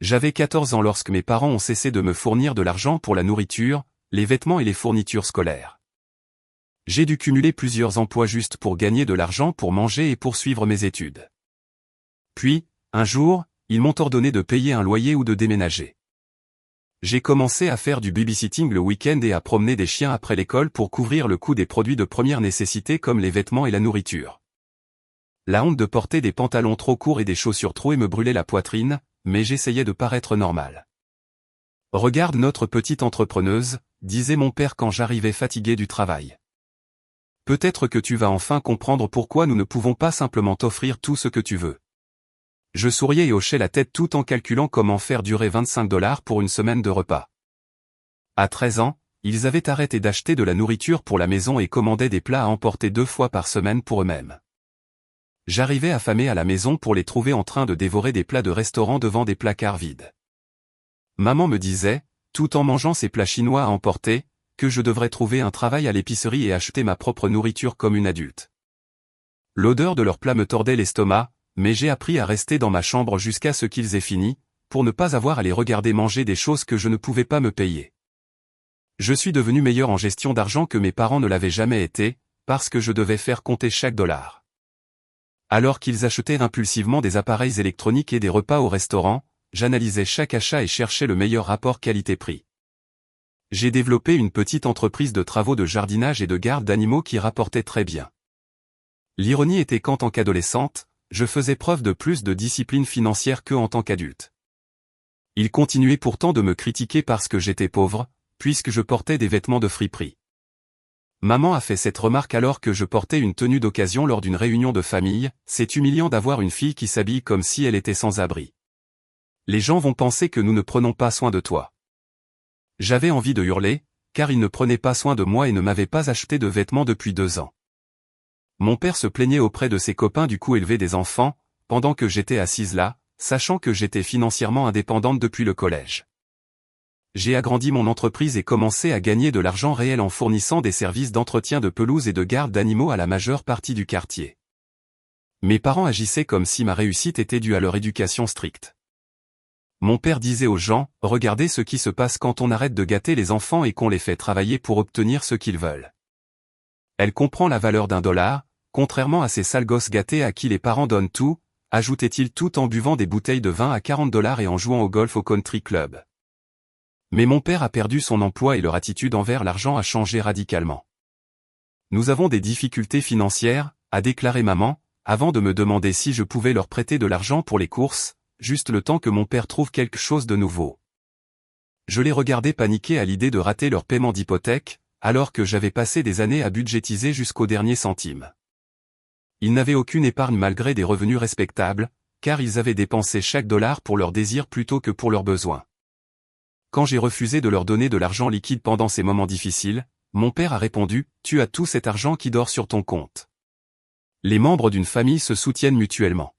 J'avais 14 ans lorsque mes parents ont cessé de me fournir de l'argent pour la nourriture, les vêtements et les fournitures scolaires. J'ai dû cumuler plusieurs emplois juste pour gagner de l'argent pour manger et poursuivre mes études. Puis, un jour, ils m'ont ordonné de payer un loyer ou de déménager. J'ai commencé à faire du babysitting le week-end et à promener des chiens après l'école pour couvrir le coût des produits de première nécessité comme les vêtements et la nourriture. La honte de porter des pantalons trop courts et des chaussures trouées me brûlait la poitrine, mais j'essayais de paraître normal. « Regarde notre petite entrepreneuse », disait mon père quand j'arrivais fatigué du travail. « Peut-être que tu vas enfin comprendre pourquoi nous ne pouvons pas simplement t'offrir tout ce que tu veux. » Je souriais et hochais la tête tout en calculant comment faire durer 25 $ pour une semaine de repas. À 13 ans, ils avaient arrêté d'acheter de la nourriture pour la maison et commandaient des plats à emporter 2 fois par semaine pour eux-mêmes. J'arrivais affamé à la maison pour les trouver en train de dévorer des plats de restaurant devant des placards vides. Maman me disait, tout en mangeant ces plats chinois à emporter, que je devrais trouver un travail à l'épicerie et acheter ma propre nourriture comme une adulte. L'odeur de leurs plats me tordait l'estomac, mais j'ai appris à rester dans ma chambre jusqu'à ce qu'ils aient fini, pour ne pas avoir à les regarder manger des choses que je ne pouvais pas me payer. Je suis devenu meilleur en gestion d'argent que mes parents ne l'avaient jamais été, parce que je devais faire compter chaque dollar. Alors qu'ils achetaient impulsivement des appareils électroniques et des repas au restaurant, j'analysais chaque achat et cherchais le meilleur rapport qualité-prix. J'ai développé une petite entreprise de travaux de jardinage et de garde d'animaux qui rapportait très bien. L'ironie était qu'en tant qu'adolescente, je faisais preuve de plus de discipline financière que en tant qu'adulte. Ils continuaient pourtant de me critiquer parce que j'étais pauvre, puisque je portais des vêtements de friperie. Maman a fait cette remarque alors que je portais une tenue d'occasion lors d'une réunion de famille, c'est humiliant d'avoir une fille qui s'habille comme si elle était sans abri. Les gens vont penser que nous ne prenons pas soin de toi. J'avais envie de hurler, car ils ne prenaient pas soin de moi et ne m'avaient pas acheté de vêtements depuis 2 ans. Mon père se plaignait auprès de ses copains du coup élever des enfants, pendant que j'étais assise là, sachant que j'étais financièrement indépendante depuis le collège. J'ai agrandi mon entreprise et commencé à gagner de l'argent réel en fournissant des services d'entretien de pelouse et de garde d'animaux à la majeure partie du quartier. Mes parents agissaient comme si ma réussite était due à leur éducation stricte. Mon père disait aux gens, « Regardez ce qui se passe quand on arrête de gâter les enfants et qu'on les fait travailler pour obtenir ce qu'ils veulent. Elle comprend la valeur d'$1, contrairement à ces sales gosses gâtés à qui les parents donnent tout, ajoutait-il tout en buvant des bouteilles de vin à 40 $ et en jouant au golf au country club. » Mais mon père a perdu son emploi et leur attitude envers l'argent a changé radicalement. « Nous avons des difficultés financières », a déclaré maman, avant de me demander si je pouvais leur prêter de l'argent pour les courses, juste le temps que mon père trouve quelque chose de nouveau. Je les regardais paniquer à l'idée de rater leur paiement d'hypothèque, alors que j'avais passé des années à budgétiser jusqu'au dernier centime. Ils n'avaient aucune épargne malgré des revenus respectables, car ils avaient dépensé chaque dollar pour leurs désirs plutôt que pour leurs besoins. Quand j'ai refusé de leur donner de l'argent liquide pendant ces moments difficiles, mon père a répondu, « Tu as tout cet argent qui dort sur ton compte. » Les membres d'une famille se soutiennent mutuellement.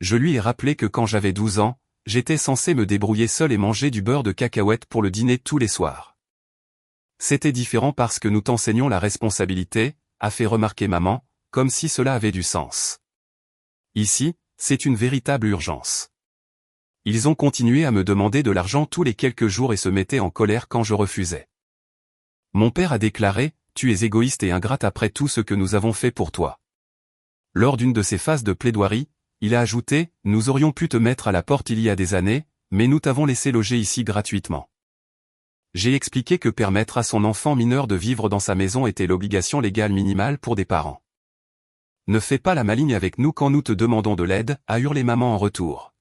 Je lui ai rappelé que quand j'avais 12 ans, j'étais censé me débrouiller seul et manger du beurre de cacahuète pour le dîner tous les soirs. C'était différent parce que nous t'enseignions la responsabilité, a fait remarquer maman, comme si cela avait du sens. Ici, c'est une véritable urgence. Ils ont continué à me demander de l'argent tous les quelques jours et se mettaient en colère quand je refusais. Mon père a déclaré, « Tu es égoïste et ingrate après tout ce que nous avons fait pour toi. » Lors d'une de ses phases de plaidoirie, il a ajouté, « Nous aurions pu te mettre à la porte il y a des années, mais nous t'avons laissé loger ici gratuitement. » J'ai expliqué que permettre à son enfant mineur de vivre dans sa maison était l'obligation légale minimale pour des parents. « Ne fais pas la maligne avec nous quand nous te demandons de l'aide, » a hurlé maman en retour.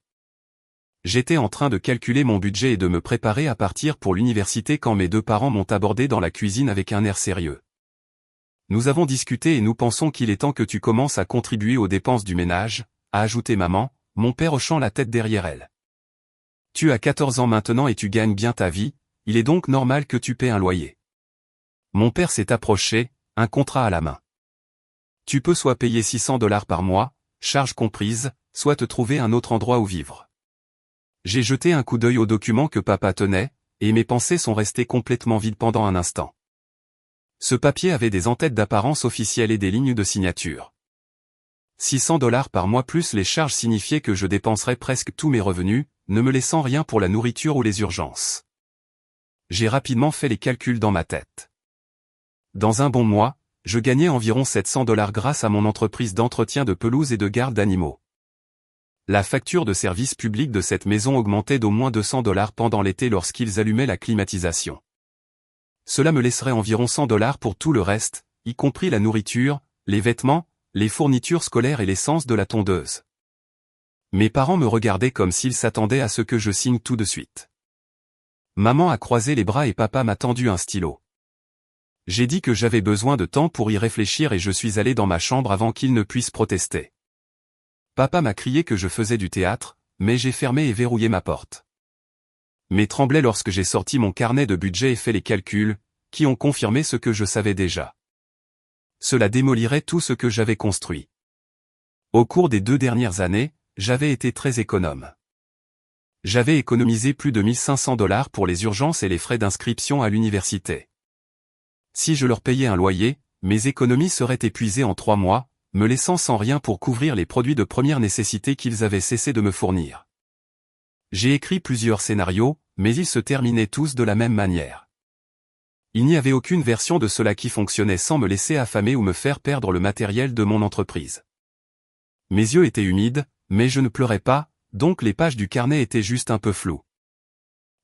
J'étais en train de calculer mon budget et de me préparer à partir pour l'université quand mes 2 parents m'ont abordé dans la cuisine avec un air sérieux. « Nous avons discuté et nous pensons qu'il est temps que tu commences à contribuer aux dépenses du ménage, » a ajouté maman, mon père hochant la tête derrière elle. « Tu as 14 ans maintenant et tu gagnes bien ta vie, il est donc normal que tu paies un loyer. » Mon père s'est approché, un contrat à la main. « Tu peux soit payer 600 $ par mois, charges comprises, soit te trouver un autre endroit où vivre. » J'ai jeté un coup d'œil aux documents que papa tenait, et mes pensées sont restées complètement vides pendant un instant. Ce papier avait des en-têtes d'apparence officielle et des lignes de signature. $600 par mois plus les charges signifiaient que je dépenserais presque tous mes revenus, ne me laissant rien pour la nourriture ou les urgences. J'ai rapidement fait les calculs dans ma tête. Dans un bon mois, je gagnais environ $700 grâce à mon entreprise d'entretien de pelouse et de garde d'animaux. La facture de service public de cette maison augmentait d'au moins $200 pendant l'été lorsqu'ils allumaient la climatisation. Cela me laisserait environ $100 pour tout le reste, y compris la nourriture, les vêtements, les fournitures scolaires et l'essence de la tondeuse. Mes parents me regardaient comme s'ils s'attendaient à ce que je signe tout de suite. Maman a croisé les bras et papa m'a tendu un stylo. J'ai dit que j'avais besoin de temps pour y réfléchir et je suis allé dans ma chambre avant qu'ils ne puissent protester. Papa m'a crié que je faisais du théâtre, mais j'ai fermé et verrouillé ma porte. Mais tremblait lorsque j'ai sorti mon carnet de budget et fait les calculs, qui ont confirmé ce que je savais déjà. Cela démolirait tout ce que j'avais construit. Au cours des 2 dernières années, j'avais été très économe. J'avais économisé plus de $1 500 pour les urgences et les frais d'inscription à l'université. Si je leur payais un loyer, mes économies seraient épuisées en 3 mois, me laissant sans rien pour couvrir les produits de première nécessité qu'ils avaient cessé de me fournir. J'ai écrit plusieurs scénarios, mais ils se terminaient tous de la même manière. Il n'y avait aucune version de cela qui fonctionnait sans me laisser affamer ou me faire perdre le matériel de mon entreprise. Mes yeux étaient humides, mais je ne pleurais pas, donc les pages du carnet étaient juste un peu floues.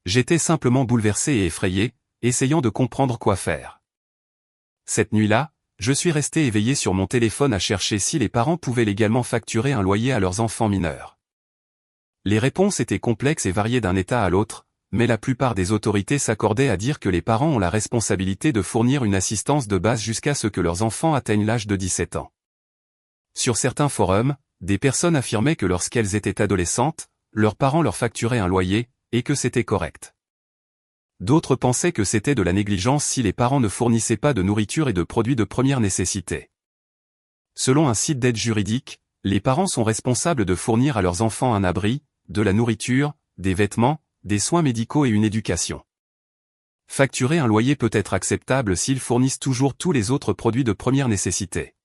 J'étais simplement bouleversé et effrayé, essayant de comprendre quoi faire. Cette nuit-là, je suis resté éveillé sur mon téléphone à chercher si les parents pouvaient légalement facturer un loyer à leurs enfants mineurs. Les réponses étaient complexes et variaient d'un État à l'autre, mais la plupart des autorités s'accordaient à dire que les parents ont la responsabilité de fournir une assistance de base jusqu'à ce que leurs enfants atteignent l'âge de 17 ans. Sur certains forums, des personnes affirmaient que lorsqu'elles étaient adolescentes, leurs parents leur facturaient un loyer, et que c'était correct. D'autres pensaient que c'était de la négligence si les parents ne fournissaient pas de nourriture et de produits de première nécessité. Selon un site d'aide juridique, les parents sont responsables de fournir à leurs enfants un abri, de la nourriture, des vêtements, des soins médicaux et une éducation. Facturer un loyer peut être acceptable s'ils fournissent toujours tous les autres produits de première nécessité.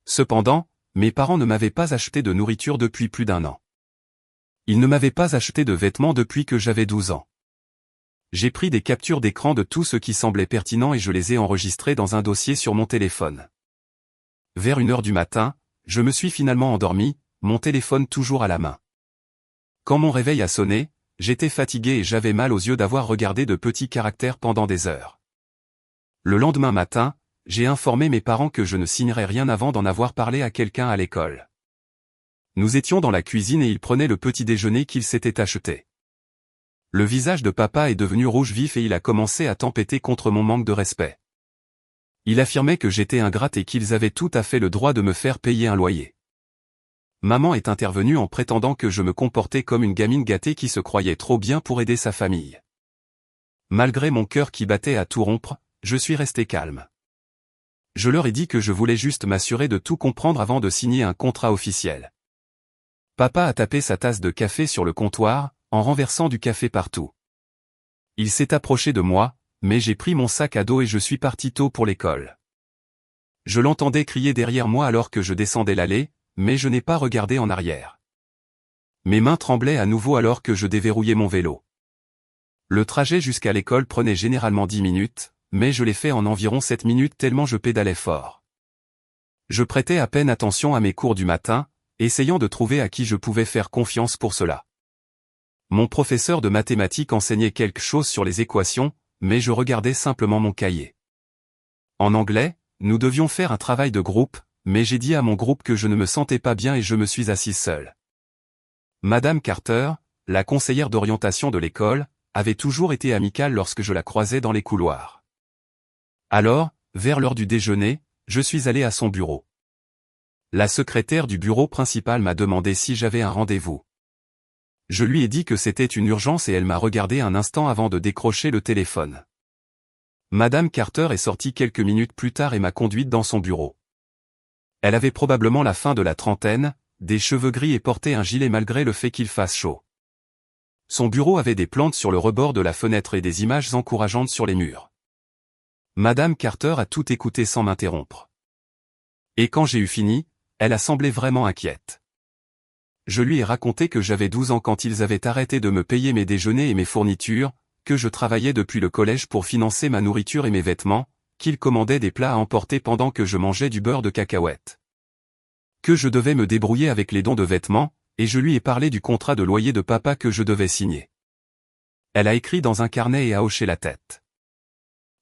Cependant, mes parents ne m'avaient pas acheté de nourriture depuis plus d'1 an. Ils ne m'avaient pas acheté de vêtements depuis que j'avais 12 ans. J'ai pris des captures d'écran de tout ce qui semblait pertinent et je les ai enregistrés dans un dossier sur mon téléphone. Vers 1h du matin, je me suis finalement endormi, mon téléphone toujours à la main. Quand mon réveil a sonné, j'étais fatigué et j'avais mal aux yeux d'avoir regardé de petits caractères pendant des heures. Le lendemain matin, j'ai informé mes parents que je ne signerais rien avant d'en avoir parlé à quelqu'un à l'école. Nous étions dans la cuisine et ils prenaient le petit déjeuner qu'ils s'étaient acheté. Le visage de papa est devenu rouge vif et il a commencé à tempêter contre mon manque de respect. Il affirmait que j'étais ingrate et qu'ils avaient tout à fait le droit de me faire payer un loyer. Maman est intervenue en prétendant que je me comportais comme une gamine gâtée qui se croyait trop bien pour aider sa famille. Malgré mon cœur qui battait à tout rompre, je suis resté calme. Je leur ai dit que je voulais juste m'assurer de tout comprendre avant de signer un contrat officiel. Papa a tapé sa tasse de café sur le comptoir, en renversant du café partout. Il s'est approché de moi, mais j'ai pris mon sac à dos et je suis parti tôt pour l'école. Je l'entendais crier derrière moi alors que je descendais l'allée, mais je n'ai pas regardé en arrière. Mes mains tremblaient à nouveau alors que je déverrouillais mon vélo. Le trajet jusqu'à l'école prenait généralement 10 minutes, mais je l'ai fait en environ 7 minutes tellement je pédalais fort. Je prêtais à peine attention à mes cours du matin, essayant de trouver à qui je pouvais faire confiance pour cela. Mon professeur de mathématiques enseignait quelque chose sur les équations, mais je regardais simplement mon cahier. En anglais, nous devions faire un travail de groupe, mais j'ai dit à mon groupe que je ne me sentais pas bien et je me suis assis seul. Madame Carter, la conseillère d'orientation de l'école, avait toujours été amicale lorsque je la croisais dans les couloirs. Alors, vers l'heure du déjeuner, je suis allé à son bureau. La secrétaire du bureau principal m'a demandé si j'avais un rendez-vous. Je lui ai dit que c'était une urgence et elle m'a regardé un instant avant de décrocher le téléphone. Madame Carter est sortie quelques minutes plus tard et m'a conduite dans son bureau. Elle avait probablement la fin de la trentaine, des cheveux gris et portait un gilet malgré le fait qu'il fasse chaud. Son bureau avait des plantes sur le rebord de la fenêtre et des images encourageantes sur les murs. Madame Carter a tout écouté sans m'interrompre. Et quand j'ai eu fini, elle a semblé vraiment inquiète. Je lui ai raconté que j'avais 12 ans quand ils avaient arrêté de me payer mes déjeuners et mes fournitures, que je travaillais depuis le collège pour financer ma nourriture et mes vêtements, qu'ils commandaient des plats à emporter pendant que je mangeais du beurre de cacahuète. Que je devais me débrouiller avec les dons de vêtements, et je lui ai parlé du contrat de loyer de papa que je devais signer. Elle a écrit dans un carnet et a hoché la tête.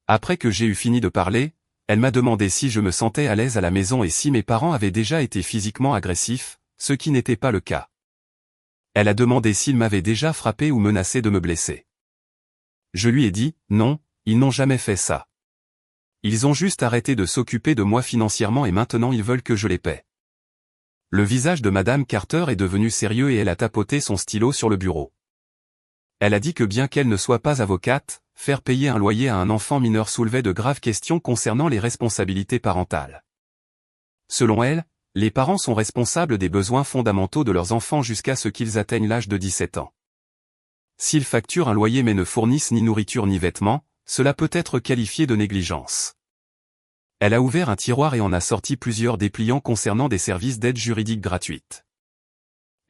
Après que j'ai eu fini de parler, elle m'a demandé si je me sentais à l'aise à la maison et si mes parents avaient déjà été physiquement agressifs, ce qui n'était pas le cas. Elle a demandé s'ils m'avaient déjà frappé ou menacé de me blesser. Je lui ai dit, non, ils n'ont jamais fait ça. Ils ont juste arrêté de s'occuper de moi financièrement et maintenant ils veulent que je les paie. Le visage de Madame Carter est devenu sérieux et elle a tapoté son stylo sur le bureau. Elle a dit que bien qu'elle ne soit pas avocate, faire payer un loyer à un enfant mineur soulevait de graves questions concernant les responsabilités parentales. Selon elle, les parents sont responsables des besoins fondamentaux de leurs enfants jusqu'à ce qu'ils atteignent l'âge de 17 ans. S'ils facturent un loyer mais ne fournissent ni nourriture ni vêtements, cela peut être qualifié de négligence. Elle a ouvert un tiroir et en a sorti plusieurs dépliants concernant des services d'aide juridique gratuite.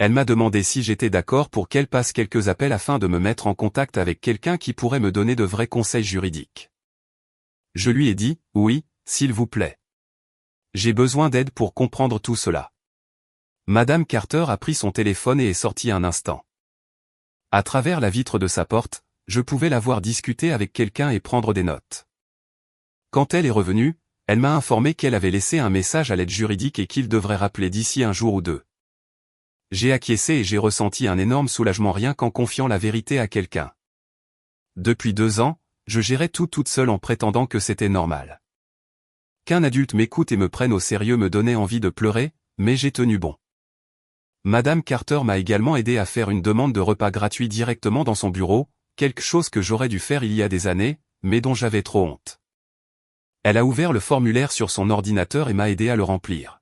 Elle m'a demandé si j'étais d'accord pour qu'elle passe quelques appels afin de me mettre en contact avec quelqu'un qui pourrait me donner de vrais conseils juridiques. Je lui ai dit, oui, s'il vous plaît. J'ai besoin d'aide pour comprendre tout cela. Madame Carter a pris son téléphone et est sortie un instant. À travers la vitre de sa porte, je pouvais la voir discuter avec quelqu'un et prendre des notes. Quand elle est revenue, elle m'a informé qu'elle avait laissé un message à l'aide juridique et qu'il devrait rappeler d'ici un jour ou deux. J'ai acquiescé et j'ai ressenti un énorme soulagement rien qu'en confiant la vérité à quelqu'un. Depuis 2 ans, je gérais tout toute seule en prétendant que c'était normal. Qu'un adulte m'écoute et me prenne au sérieux me donnait envie de pleurer, mais j'ai tenu bon. Madame Carter m'a également aidé à faire une demande de repas gratuit directement dans son bureau, quelque chose que j'aurais dû faire il y a des années, mais dont j'avais trop honte. Elle a ouvert le formulaire sur son ordinateur et m'a aidé à le remplir.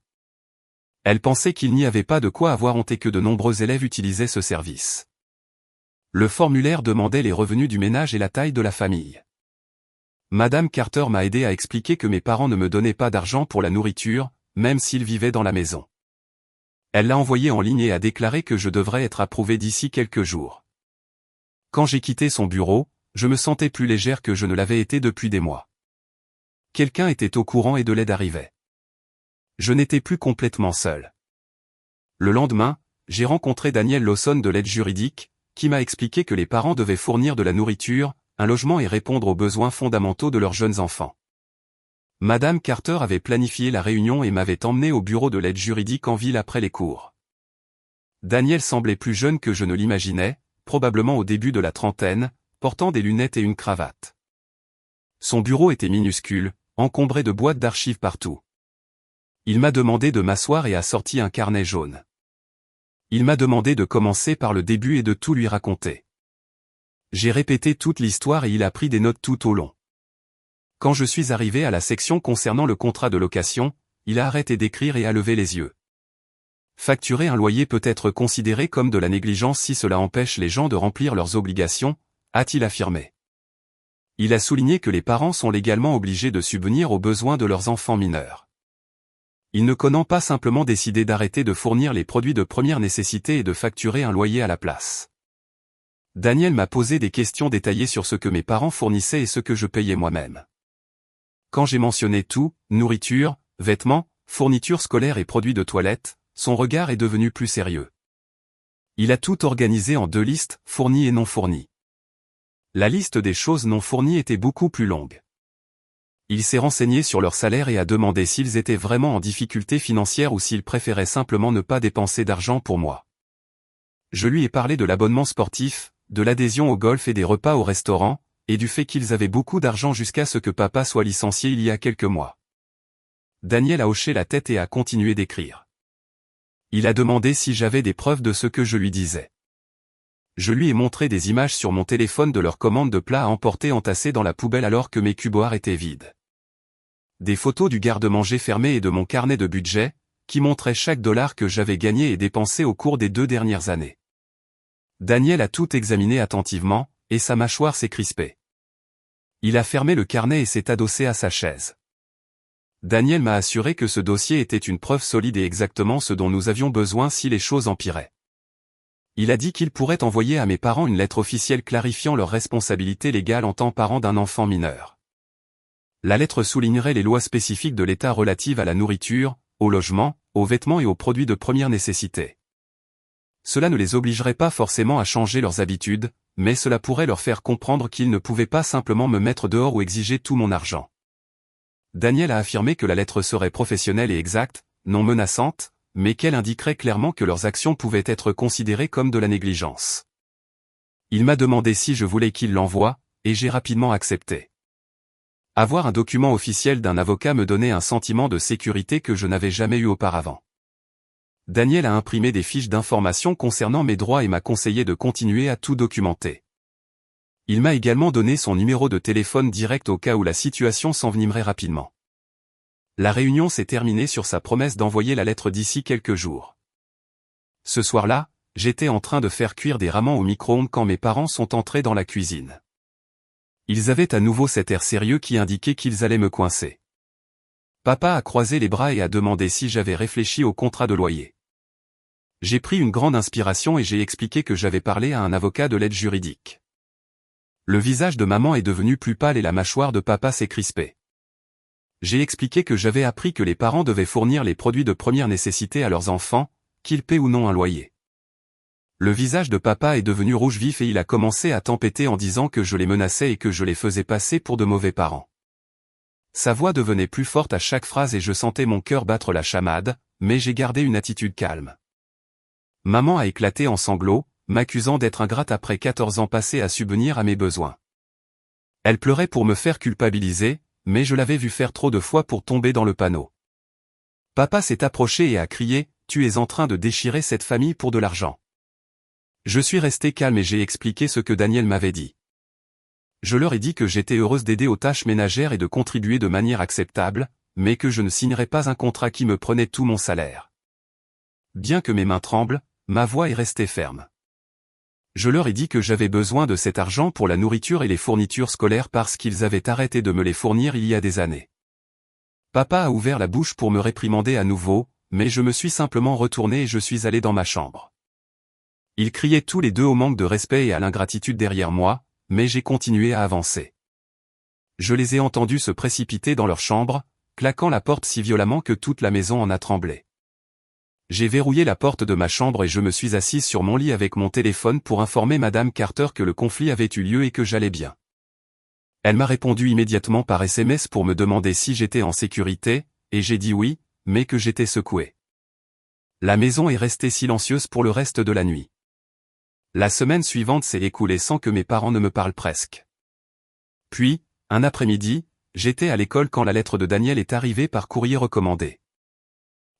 Elle pensait qu'il n'y avait pas de quoi avoir honte et que de nombreux élèves utilisaient ce service. Le formulaire demandait les revenus du ménage et la taille de la famille. Madame Carter m'a aidé à expliquer que mes parents ne me donnaient pas d'argent pour la nourriture, même s'ils vivaient dans la maison. Elle l'a envoyé en ligne et a déclaré que je devrais être approuvé d'ici quelques jours. Quand j'ai quitté son bureau, je me sentais plus légère que je ne l'avais été depuis des mois. Quelqu'un était au courant et de l'aide arrivait. Je n'étais plus complètement seul. Le lendemain, j'ai rencontré Daniel Lawson de l'aide juridique, qui m'a expliqué que les parents devaient fournir de la nourriture, un logement et répondre aux besoins fondamentaux de leurs jeunes enfants. Madame Carter avait planifié la réunion et m'avait emmené au bureau de l'aide juridique en ville après les cours. Daniel semblait plus jeune que je ne l'imaginais, probablement au début de la trentaine, portant des lunettes et une cravate. Son bureau était minuscule, encombré de boîtes d'archives partout. Il m'a demandé de m'asseoir et a sorti un carnet jaune. Il m'a demandé de commencer par le début et de tout lui raconter. J'ai répété toute l'histoire et il a pris des notes tout au long. Quand je suis arrivé à la section concernant le contrat de location, il a arrêté d'écrire et a levé les yeux. Facturer un loyer peut être considéré comme de la négligence si cela empêche les gens de remplir leurs obligations, a-t-il affirmé. Il a souligné que les parents sont légalement obligés de subvenir aux besoins de leurs enfants mineurs. Ils ne connaissent pas simplement décider d'arrêter de fournir les produits de première nécessité et de facturer un loyer à la place. Daniel m'a posé des questions détaillées sur ce que mes parents fournissaient et ce que je payais moi-même. Quand j'ai mentionné tout, nourriture, vêtements, fournitures scolaires et produits de toilette, son regard est devenu plus sérieux. Il a tout organisé en 2 listes, fournies et non fournies. La liste des choses non fournies était beaucoup plus longue. Il s'est renseigné sur leur salaire et a demandé s'ils étaient vraiment en difficulté financière ou s'ils préféraient simplement ne pas dépenser d'argent pour moi. Je lui ai parlé de l'abonnement sportif, de l'adhésion au golf et des repas au restaurant, et du fait qu'ils avaient beaucoup d'argent jusqu'à ce que papa soit licencié il y a quelques mois. Daniel a hoché la tête et a continué d'écrire. Il a demandé si j'avais des preuves de ce que je lui disais. Je lui ai montré des images sur mon téléphone de leurs commandes de plats à emporter entassées dans la poubelle alors que mes cuboirs étaient vides. Des photos du garde-manger fermé et de mon carnet de budget, qui montrait chaque dollar que j'avais gagné et dépensé au cours des 2 dernières années. Daniel a tout examiné attentivement, et sa mâchoire s'est crispée. Il a fermé le carnet et s'est adossé à sa chaise. Daniel m'a assuré que ce dossier était une preuve solide et exactement ce dont nous avions besoin si les choses empiraient. Il a dit qu'il pourrait envoyer à mes parents une lettre officielle clarifiant leur responsabilité légale en tant parents d'un enfant mineur. La lettre soulignerait les lois spécifiques de l'État relatives à la nourriture, au logement, aux vêtements et aux produits de première nécessité. Cela ne les obligerait pas forcément à changer leurs habitudes, mais cela pourrait leur faire comprendre qu'ils ne pouvaient pas simplement me mettre dehors ou exiger tout mon argent. Daniel a affirmé que la lettre serait professionnelle et exacte, non menaçante, mais qu'elle indiquerait clairement que leurs actions pouvaient être considérées comme de la négligence. Il m'a demandé si je voulais qu'il l'envoie, et j'ai rapidement accepté. Avoir un document officiel d'un avocat me donnait un sentiment de sécurité que je n'avais jamais eu auparavant. Daniel a imprimé des fiches d'information concernant mes droits et m'a conseillé de continuer à tout documenter. Il m'a également donné son numéro de téléphone direct au cas où la situation s'envenimerait rapidement. La réunion s'est terminée sur sa promesse d'envoyer la lettre d'ici quelques jours. Ce soir-là, j'étais en train de faire cuire des ramen au micro-ondes quand mes parents sont entrés dans la cuisine. Ils avaient à nouveau cet air sérieux qui indiquait qu'ils allaient me coincer. Papa a croisé les bras et a demandé si j'avais réfléchi au contrat de loyer. J'ai pris une grande inspiration et j'ai expliqué que j'avais parlé à un avocat de l'aide juridique. Le visage de maman est devenu plus pâle et la mâchoire de papa s'est crispée. J'ai expliqué que j'avais appris que les parents devaient fournir les produits de première nécessité à leurs enfants, qu'ils paient ou non un loyer. Le visage de papa est devenu rouge vif et il a commencé à tempêter en disant que je les menaçais et que je les faisais passer pour de mauvais parents. Sa voix devenait plus forte à chaque phrase et je sentais mon cœur battre la chamade, mais j'ai gardé une attitude calme. Maman a éclaté en sanglots, m'accusant d'être ingrate après 14 ans passés à subvenir à mes besoins. Elle pleurait pour me faire culpabiliser, mais je l'avais vu faire trop de fois pour tomber dans le panneau. Papa s'est approché et a crié « Tu es en train de déchirer cette famille pour de l'argent ». Je suis resté calme et j'ai expliqué ce que Daniel m'avait dit. Je leur ai dit que j'étais heureuse d'aider aux tâches ménagères et de contribuer de manière acceptable, mais que je ne signerais pas un contrat qui me prenait tout mon salaire. Bien que mes mains tremblent, ma voix est restée ferme. Je leur ai dit que j'avais besoin de cet argent pour la nourriture et les fournitures scolaires parce qu'ils avaient arrêté de me les fournir il y a des années. Papa a ouvert la bouche pour me réprimander à nouveau, mais je me suis simplement retourné et je suis allé dans ma chambre. Ils criaient tous les deux au manque de respect et à l'ingratitude derrière moi, mais j'ai continué à avancer. Je les ai entendus se précipiter dans leur chambre, claquant la porte si violemment que toute la maison en a tremblé. J'ai verrouillé la porte de ma chambre et je me suis assise sur mon lit avec mon téléphone pour informer Madame Carter que le conflit avait eu lieu et que j'allais bien. Elle m'a répondu immédiatement par SMS pour me demander si j'étais en sécurité, et j'ai dit oui, mais que j'étais secoué. La maison est restée silencieuse pour le reste de la nuit. La semaine suivante s'est écoulée sans que mes parents ne me parlent presque. Puis, un après-midi, j'étais à l'école quand la lettre de Daniel est arrivée par courrier recommandé.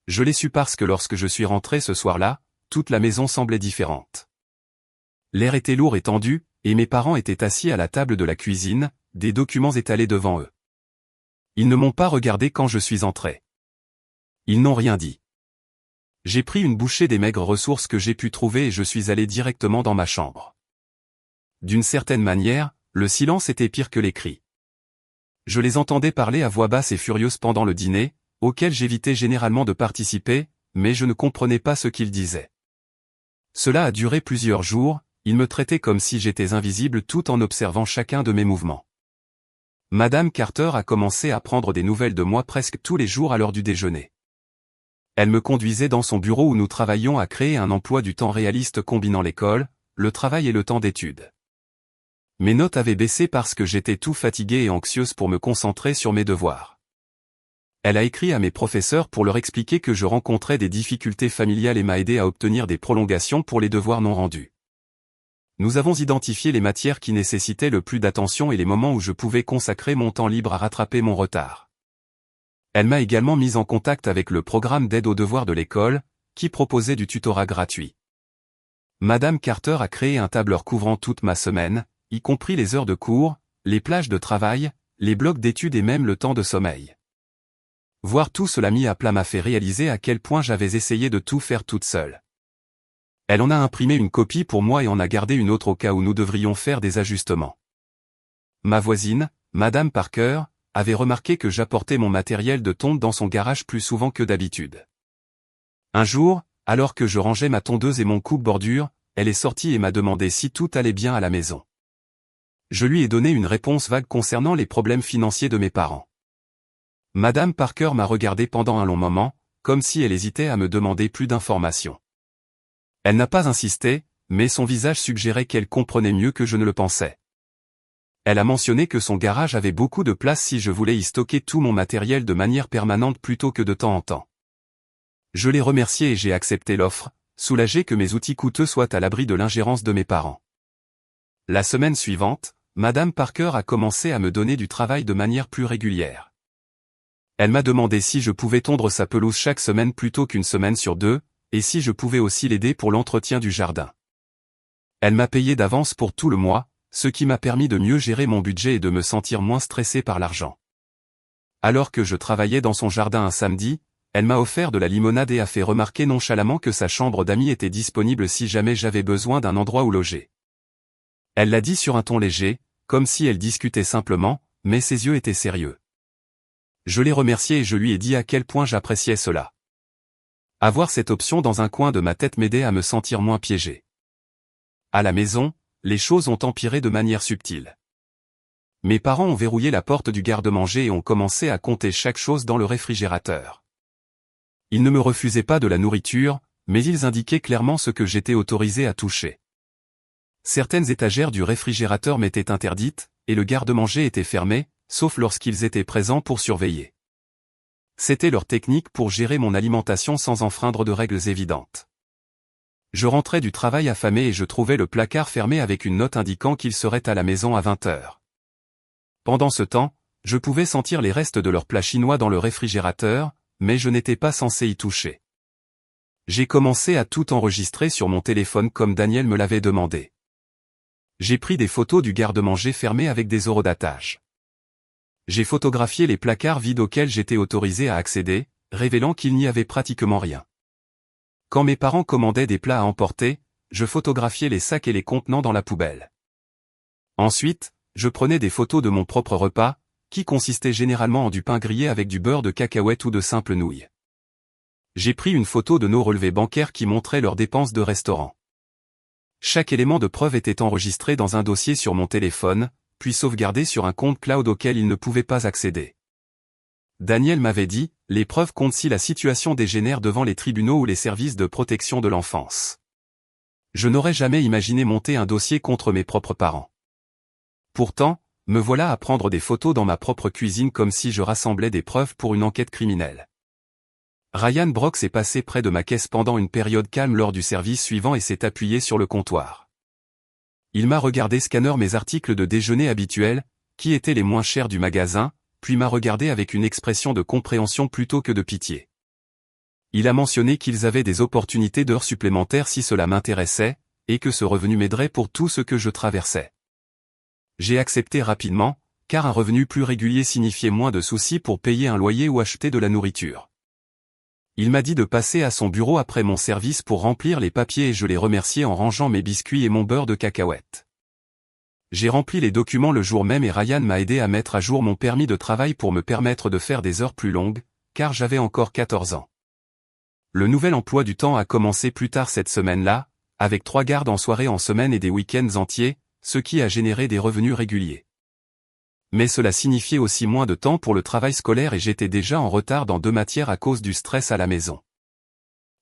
Je l'ai su parce que lorsque je suis rentré ce soir-là, toute la maison semblait différente. L'air était lourd et tendu, et mes parents étaient assis à la table de la cuisine, des documents étalés devant eux. Ils ne m'ont pas regardé quand je suis entré. Ils n'ont rien dit. J'ai pris une bouchée des maigres ressources que j'ai pu trouver et je suis allé directement dans ma chambre. D'une certaine manière, le silence était pire que les cris. Je les entendais parler à voix basse et furieuse pendant le dîner, auquel j'évitais généralement de participer, mais je ne comprenais pas ce qu'ils disaient. Cela a duré plusieurs jours, ils me traitaient comme si j'étais invisible tout en observant chacun de mes mouvements. Madame Carter a commencé à prendre des nouvelles de moi presque tous les jours à l'heure du déjeuner. Elle me conduisait dans son bureau où nous travaillions à créer un emploi du temps réaliste combinant l'école, le travail et le temps d'études. Mes notes avaient baissé parce que j'étais tout fatiguée et anxieuse pour me concentrer sur mes devoirs. Elle a écrit à mes professeurs pour leur expliquer que je rencontrais des difficultés familiales et m'a aidé à obtenir des prolongations pour les devoirs non rendus. Nous avons identifié les matières qui nécessitaient le plus d'attention et les moments où je pouvais consacrer mon temps libre à rattraper mon retard. Elle m'a également mis en contact avec le programme d'aide aux devoirs de l'école, qui proposait du tutorat gratuit. Madame Carter a créé un tableur couvrant toute ma semaine, y compris les heures de cours, les plages de travail, les blocs d'études et même le temps de sommeil. Voir tout cela mis à plat m'a fait réaliser à quel point j'avais essayé de tout faire toute seule. Elle en a imprimé une copie pour moi et en a gardé une autre au cas où nous devrions faire des ajustements. Ma voisine, Madame Parker, avait remarqué que j'apportais mon matériel de tonte dans son garage plus souvent que d'habitude. Un jour, alors que je rangeais ma tondeuse et mon coupe-bordure, elle est sortie et m'a demandé si tout allait bien à la maison. Je lui ai donné une réponse vague concernant les problèmes financiers de mes parents. Madame Parker m'a regardé pendant un long moment, comme si elle hésitait à me demander plus d'informations. Elle n'a pas insisté, mais son visage suggérait qu'elle comprenait mieux que je ne le pensais. Elle a mentionné que son garage avait beaucoup de place si je voulais y stocker tout mon matériel de manière permanente plutôt que de temps en temps. Je l'ai remercié et j'ai accepté l'offre, soulagé que mes outils coûteux soient à l'abri de l'ingérence de mes parents. La semaine suivante, Madame Parker a commencé à me donner du travail de manière plus régulière. Elle m'a demandé si je pouvais tondre sa pelouse chaque semaine plutôt qu'une semaine sur deux, et si je pouvais aussi l'aider pour l'entretien du jardin. Elle m'a payé d'avance pour tout le mois, ce qui m'a permis de mieux gérer mon budget et de me sentir moins stressé par l'argent. Alors que je travaillais dans son jardin un samedi, elle m'a offert de la limonade et a fait remarquer nonchalamment que sa chambre d'amis était disponible si jamais j'avais besoin d'un endroit où loger. Elle l'a dit sur un ton léger, comme si elle discutait simplement, mais ses yeux étaient sérieux. Je l'ai remerciée et je lui ai dit à quel point j'appréciais cela. Avoir cette option dans un coin de ma tête m'aidait à me sentir moins piégé. À la maison, les choses ont empiré de manière subtile. Mes parents ont verrouillé la porte du garde-manger et ont commencé à compter chaque chose dans le réfrigérateur. Ils ne me refusaient pas de la nourriture, mais ils indiquaient clairement ce que j'étais autorisé à toucher. Certaines étagères du réfrigérateur m'étaient interdites, et le garde-manger était fermé, sauf lorsqu'ils étaient présents pour surveiller. C'était leur technique pour gérer mon alimentation sans enfreindre de règles évidentes. Je rentrais du travail affamé et je trouvais le placard fermé avec une note indiquant qu'il serait à la maison à 20 heures. Pendant ce temps, je pouvais sentir les restes de leur plat chinois dans le réfrigérateur, mais je n'étais pas censé y toucher. J'ai commencé à tout enregistrer sur mon téléphone comme Daniel me l'avait demandé. J'ai pris des photos du garde-manger fermé avec des horodatage. J'ai photographié les placards vides auxquels j'étais autorisé à accéder, révélant qu'il n'y avait pratiquement rien. Quand mes parents commandaient des plats à emporter, je photographiais les sacs et les contenants dans la poubelle. Ensuite, je prenais des photos de mon propre repas, qui consistait généralement en du pain grillé avec du beurre de cacahuète ou de simples nouilles. J'ai pris une photo de nos relevés bancaires qui montraient leurs dépenses de restaurant. Chaque élément de preuve était enregistré dans un dossier sur mon téléphone, puis sauvegardé sur un compte cloud auquel il ne pouvait pas accéder. Daniel m'avait dit, les preuves comptent si la situation dégénère devant les tribunaux ou les services de protection de l'enfance. Je n'aurais jamais imaginé monter un dossier contre mes propres parents. Pourtant, me voilà à prendre des photos dans ma propre cuisine comme si je rassemblais des preuves pour une enquête criminelle. Ryan Brox est passé près de ma caisse pendant une période calme lors du service suivant et s'est appuyé sur le comptoir. Il m'a regardé scanner mes articles de déjeuner habituels, qui étaient les moins chers du magasin, puis m'a regardé avec une expression de compréhension plutôt que de pitié. Il a mentionné qu'ils avaient des opportunités d'heures supplémentaires si cela m'intéressait, et que ce revenu m'aiderait pour tout ce que je traversais. J'ai accepté rapidement, car un revenu plus régulier signifiait moins de soucis pour payer un loyer ou acheter de la nourriture. Il m'a dit de passer à son bureau après mon service pour remplir les papiers et je l'ai remercié en rangeant mes biscuits et mon beurre de cacahuète. J'ai rempli les documents le jour même et Ryan m'a aidé à mettre à jour mon permis de travail pour me permettre de faire des heures plus longues, car j'avais encore 14 ans. Le nouvel emploi du temps a commencé plus tard cette semaine-là, avec 3 gardes en soirée en semaine et des week-ends entiers, ce qui a généré des revenus réguliers. Mais cela signifiait aussi moins de temps pour le travail scolaire et j'étais déjà en retard dans 2 matières à cause du stress à la maison.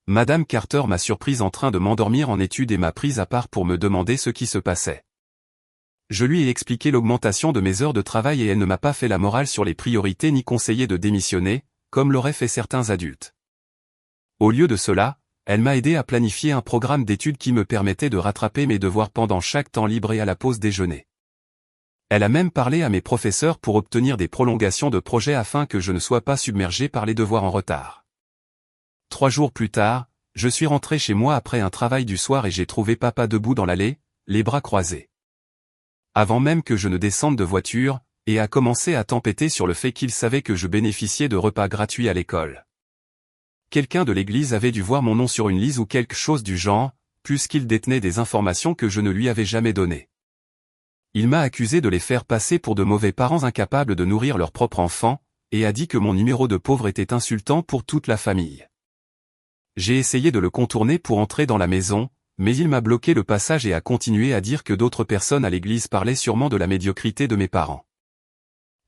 Madame Carter m'a surprise en train de m'endormir en études et m'a prise à part pour me demander ce qui se passait. Je lui ai expliqué l'augmentation de mes heures de travail et elle ne m'a pas fait la morale sur les priorités ni conseillé de démissionner, comme l'auraient fait certains adultes. Au lieu de cela, elle m'a aidé à planifier un programme d'études qui me permettait de rattraper mes devoirs pendant chaque temps libre et à la pause déjeuner. Elle a même parlé à mes professeurs pour obtenir des prolongations de projets afin que je ne sois pas submergé par les devoirs en retard. 3 jours plus tard, je suis rentré chez moi après un travail du soir et j'ai trouvé papa debout dans l'allée, les bras croisés. Avant même que je ne descende de voiture, et a commencé à tempêter sur le fait qu'il savait que je bénéficiais de repas gratuits à l'école. Quelqu'un de l'église avait dû voir mon nom sur une liste ou quelque chose du genre, puisqu'il détenait des informations que je ne lui avais jamais données. Il m'a accusé de les faire passer pour de mauvais parents incapables de nourrir leur propre enfant, et a dit que mon numéro de pauvre était insultant pour toute la famille. J'ai essayé de le contourner pour entrer dans la maison, mais il m'a bloqué le passage et a continué à dire que d'autres personnes à l'église parlaient sûrement de la médiocrité de mes parents.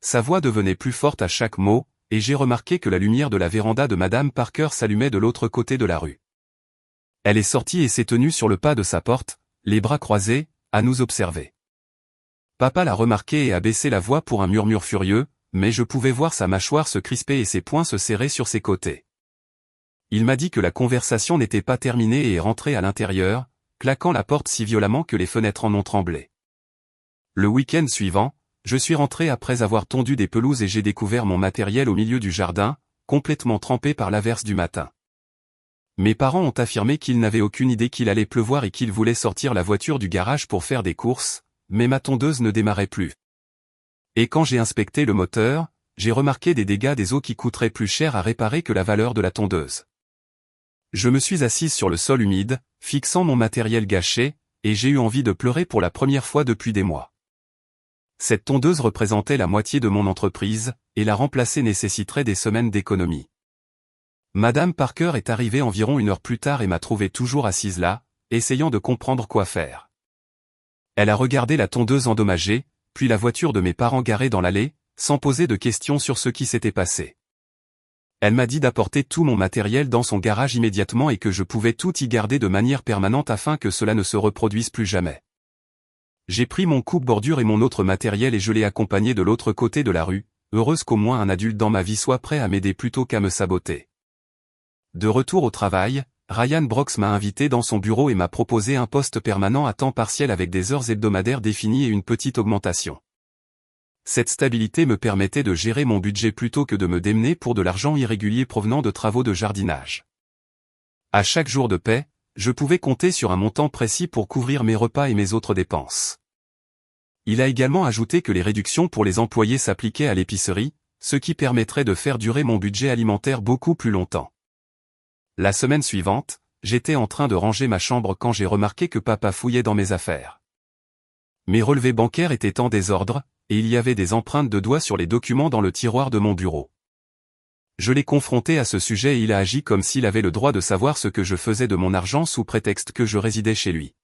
Sa voix devenait plus forte à chaque mot, et j'ai remarqué que la lumière de la véranda de Madame Parker s'allumait de l'autre côté de la rue. Elle est sortie et s'est tenue sur le pas de sa porte, les bras croisés, à nous observer. Papa l'a remarqué et a baissé la voix pour un murmure furieux, mais je pouvais voir sa mâchoire se crisper et ses poings se serrer sur ses côtés. Il m'a dit que la conversation n'était pas terminée et est rentré à l'intérieur, claquant la porte si violemment que les fenêtres en ont tremblé. Le week-end suivant, je suis rentré après avoir tondu des pelouses et j'ai découvert mon matériel au milieu du jardin, complètement trempé par l'averse du matin. Mes parents ont affirmé qu'ils n'avaient aucune idée qu'il allait pleuvoir et qu'ils voulaient sortir la voiture du garage pour faire des courses, mais ma tondeuse ne démarrait plus. Et quand j'ai inspecté le moteur, j'ai remarqué des dégâts des eaux qui coûteraient plus cher à réparer que la valeur de la tondeuse. Je me suis assise sur le sol humide, fixant mon matériel gâché, et j'ai eu envie de pleurer pour la première fois depuis des mois. Cette tondeuse représentait la moitié de mon entreprise, et la remplacer nécessiterait des semaines d'économie. Madame Parker est arrivée environ 1 heure plus tard et m'a trouvé toujours assise là, essayant de comprendre quoi faire. Elle a regardé la tondeuse endommagée, puis la voiture de mes parents garée dans l'allée, sans poser de questions sur ce qui s'était passé. Elle m'a dit d'apporter tout mon matériel dans son garage immédiatement et que je pouvais tout y garder de manière permanente afin que cela ne se reproduise plus jamais. J'ai pris mon coupe-bordure et mon autre matériel et je l'ai accompagné de l'autre côté de la rue, heureuse qu'au moins un adulte dans ma vie soit prêt à m'aider plutôt qu'à me saboter. De retour au travail, Ryan Brox m'a invité dans son bureau et m'a proposé un poste permanent à temps partiel avec des heures hebdomadaires définies et une petite augmentation. Cette stabilité me permettait de gérer mon budget plutôt que de me démener pour de l'argent irrégulier provenant de travaux de jardinage. À chaque jour de paie, je pouvais compter sur un montant précis pour couvrir mes repas et mes autres dépenses. Il a également ajouté que les réductions pour les employés s'appliquaient à l'épicerie, ce qui permettrait de faire durer mon budget alimentaire beaucoup plus longtemps. La semaine suivante, j'étais en train de ranger ma chambre quand j'ai remarqué que papa fouillait dans mes affaires. Mes relevés bancaires étaient en désordre, et il y avait des empreintes de doigts sur les documents dans le tiroir de mon bureau. Je l'ai confronté à ce sujet et il a agi comme s'il avait le droit de savoir ce que je faisais de mon argent sous prétexte que je résidais chez lui.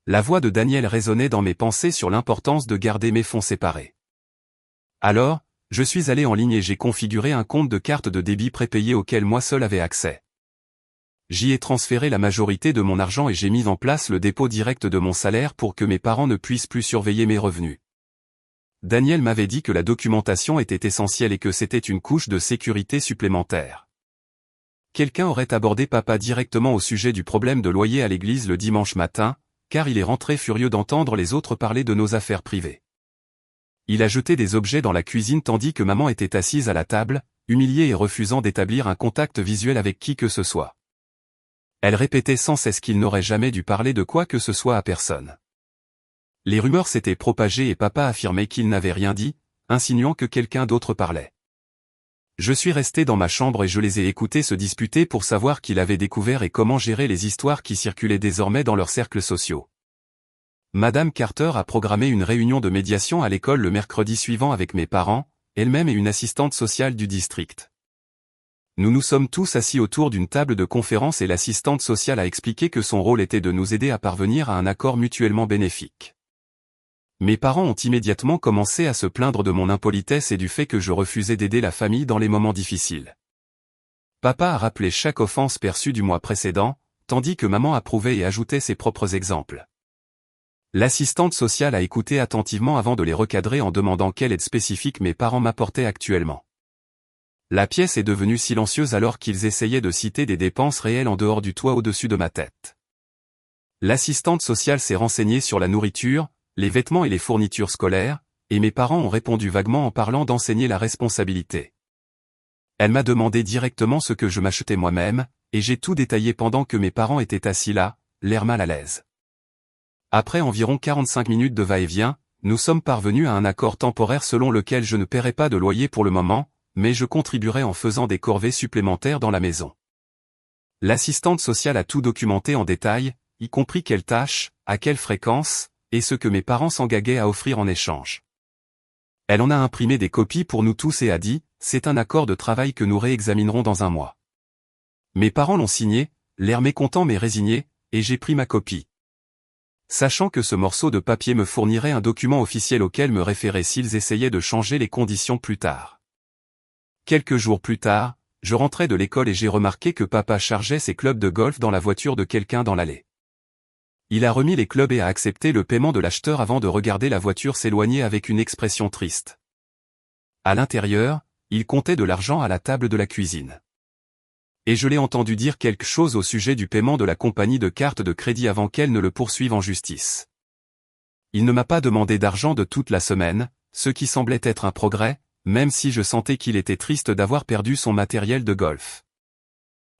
La voix de Daniel résonnait dans mes pensées sur l'importance de garder mes fonds séparés. Alors, je suis allé en ligne et j'ai configuré un compte de carte de débit prépayé auquel moi seul avais accès. J'y ai transféré la majorité de mon argent et j'ai mis en place le dépôt direct de mon salaire pour que mes parents ne puissent plus surveiller mes revenus. Daniel m'avait dit que la documentation était essentielle et que c'était une couche de sécurité supplémentaire. Quelqu'un aurait abordé papa directement au sujet du problème de loyer à l'église le dimanche matin, car il est rentré furieux d'entendre les autres parler de nos affaires privées. Il a jeté des objets dans la cuisine tandis que maman était assise à la table, humiliée et refusant d'établir un contact visuel avec qui que ce soit. Elle répétait sans cesse qu'il n'aurait jamais dû parler de quoi que ce soit à personne. Les rumeurs s'étaient propagées et papa affirmait qu'il n'avait rien dit, insinuant que quelqu'un d'autre parlait. Je suis resté dans ma chambre et je les ai écoutés se disputer pour savoir qui l'avait découvert et comment gérer les histoires qui circulaient désormais dans leurs cercles sociaux. Madame Carter a programmé une réunion de médiation à l'école le mercredi suivant avec mes parents, elle-même et une assistante sociale du district. Nous nous sommes tous assis autour d'une table de conférence et l'assistante sociale a expliqué que son rôle était de nous aider à parvenir à un accord mutuellement bénéfique. Mes parents ont immédiatement commencé à se plaindre de mon impolitesse et du fait que je refusais d'aider la famille dans les moments difficiles. Papa a rappelé chaque offense perçue du mois précédent, tandis que maman approuvait et ajoutait ses propres exemples. L'assistante sociale a écouté attentivement avant de les recadrer en demandant quelle aide spécifique mes parents m'apportaient actuellement. La pièce est devenue silencieuse alors qu'ils essayaient de citer des dépenses réelles en dehors du toit au-dessus de ma tête. L'assistante sociale s'est renseignée sur la nourriture, les vêtements et les fournitures scolaires, et mes parents ont répondu vaguement en parlant d'enseigner la responsabilité. Elle m'a demandé directement ce que je m'achetais moi-même, et j'ai tout détaillé pendant que mes parents étaient assis là, l'air mal à l'aise. Après environ 45 minutes de va-et-vient, nous sommes parvenus à un accord temporaire selon lequel je ne paierai pas de loyer pour le moment, mais je contribuerai en faisant des corvées supplémentaires dans la maison. L'assistante sociale a tout documenté en détail, y compris quelles tâches, à quelle fréquence, et ce que mes parents s'engageaient à offrir en échange. Elle en a imprimé des copies pour nous tous et a dit, c'est un accord de travail que nous réexaminerons dans un mois. Mes parents l'ont signé, l'air mécontent mais résigné, et j'ai pris ma copie. Sachant que ce morceau de papier me fournirait un document officiel auquel me référer s'ils essayaient de changer les conditions plus tard. Quelques jours plus tard, je rentrais de l'école et j'ai remarqué que papa chargeait ses clubs de golf dans la voiture de quelqu'un dans l'allée. Il a remis les clubs et a accepté le paiement de l'acheteur avant de regarder la voiture s'éloigner avec une expression triste. À l'intérieur, il comptait de l'argent à la table de la cuisine. Et je l'ai entendu dire quelque chose au sujet du paiement de la compagnie de cartes de crédit avant qu'elle ne le poursuive en justice. Il ne m'a pas demandé d'argent de toute la semaine, ce qui semblait être un progrès, même si je sentais qu'il était triste d'avoir perdu son matériel de golf.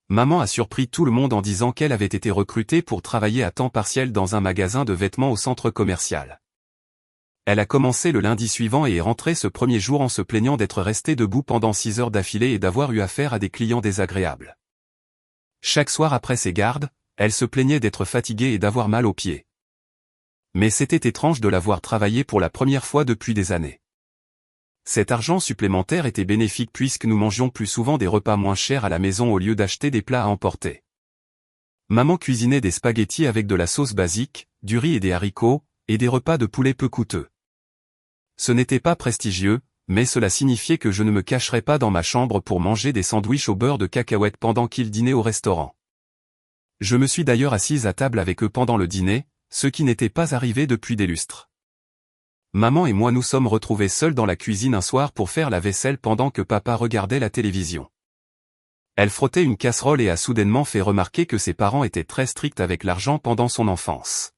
Maman a surpris tout le monde en disant qu'elle avait été recrutée pour travailler à temps partiel dans un magasin de vêtements au centre commercial. Elle a commencé le lundi suivant et est rentrée ce premier jour en se plaignant d'être restée debout pendant 6 heures d'affilée et d'avoir eu affaire à des clients désagréables. Chaque soir après ses gardes, elle se plaignait d'être fatiguée et d'avoir mal aux pieds. Mais c'était étrange de la voir travailler pour la première fois depuis des années. Cet argent supplémentaire était bénéfique puisque nous mangions plus souvent des repas moins chers à la maison au lieu d'acheter des plats à emporter. Maman cuisinait des spaghettis avec de la sauce basique, du riz et des haricots, et des repas de poulet peu coûteux. Ce n'était pas prestigieux, mais cela signifiait que je ne me cacherais pas dans ma chambre pour manger des sandwichs au beurre de cacahuètes pendant qu'ils dînaient au restaurant. Je me suis d'ailleurs assise à table avec eux pendant le dîner, ce qui n'était pas arrivé depuis des lustres. Maman et moi nous sommes retrouvés seuls dans la cuisine un soir pour faire la vaisselle pendant que papa regardait la télévision. Elle frottait une casserole et a soudainement fait remarquer que ses parents étaient très stricts avec l'argent pendant son enfance.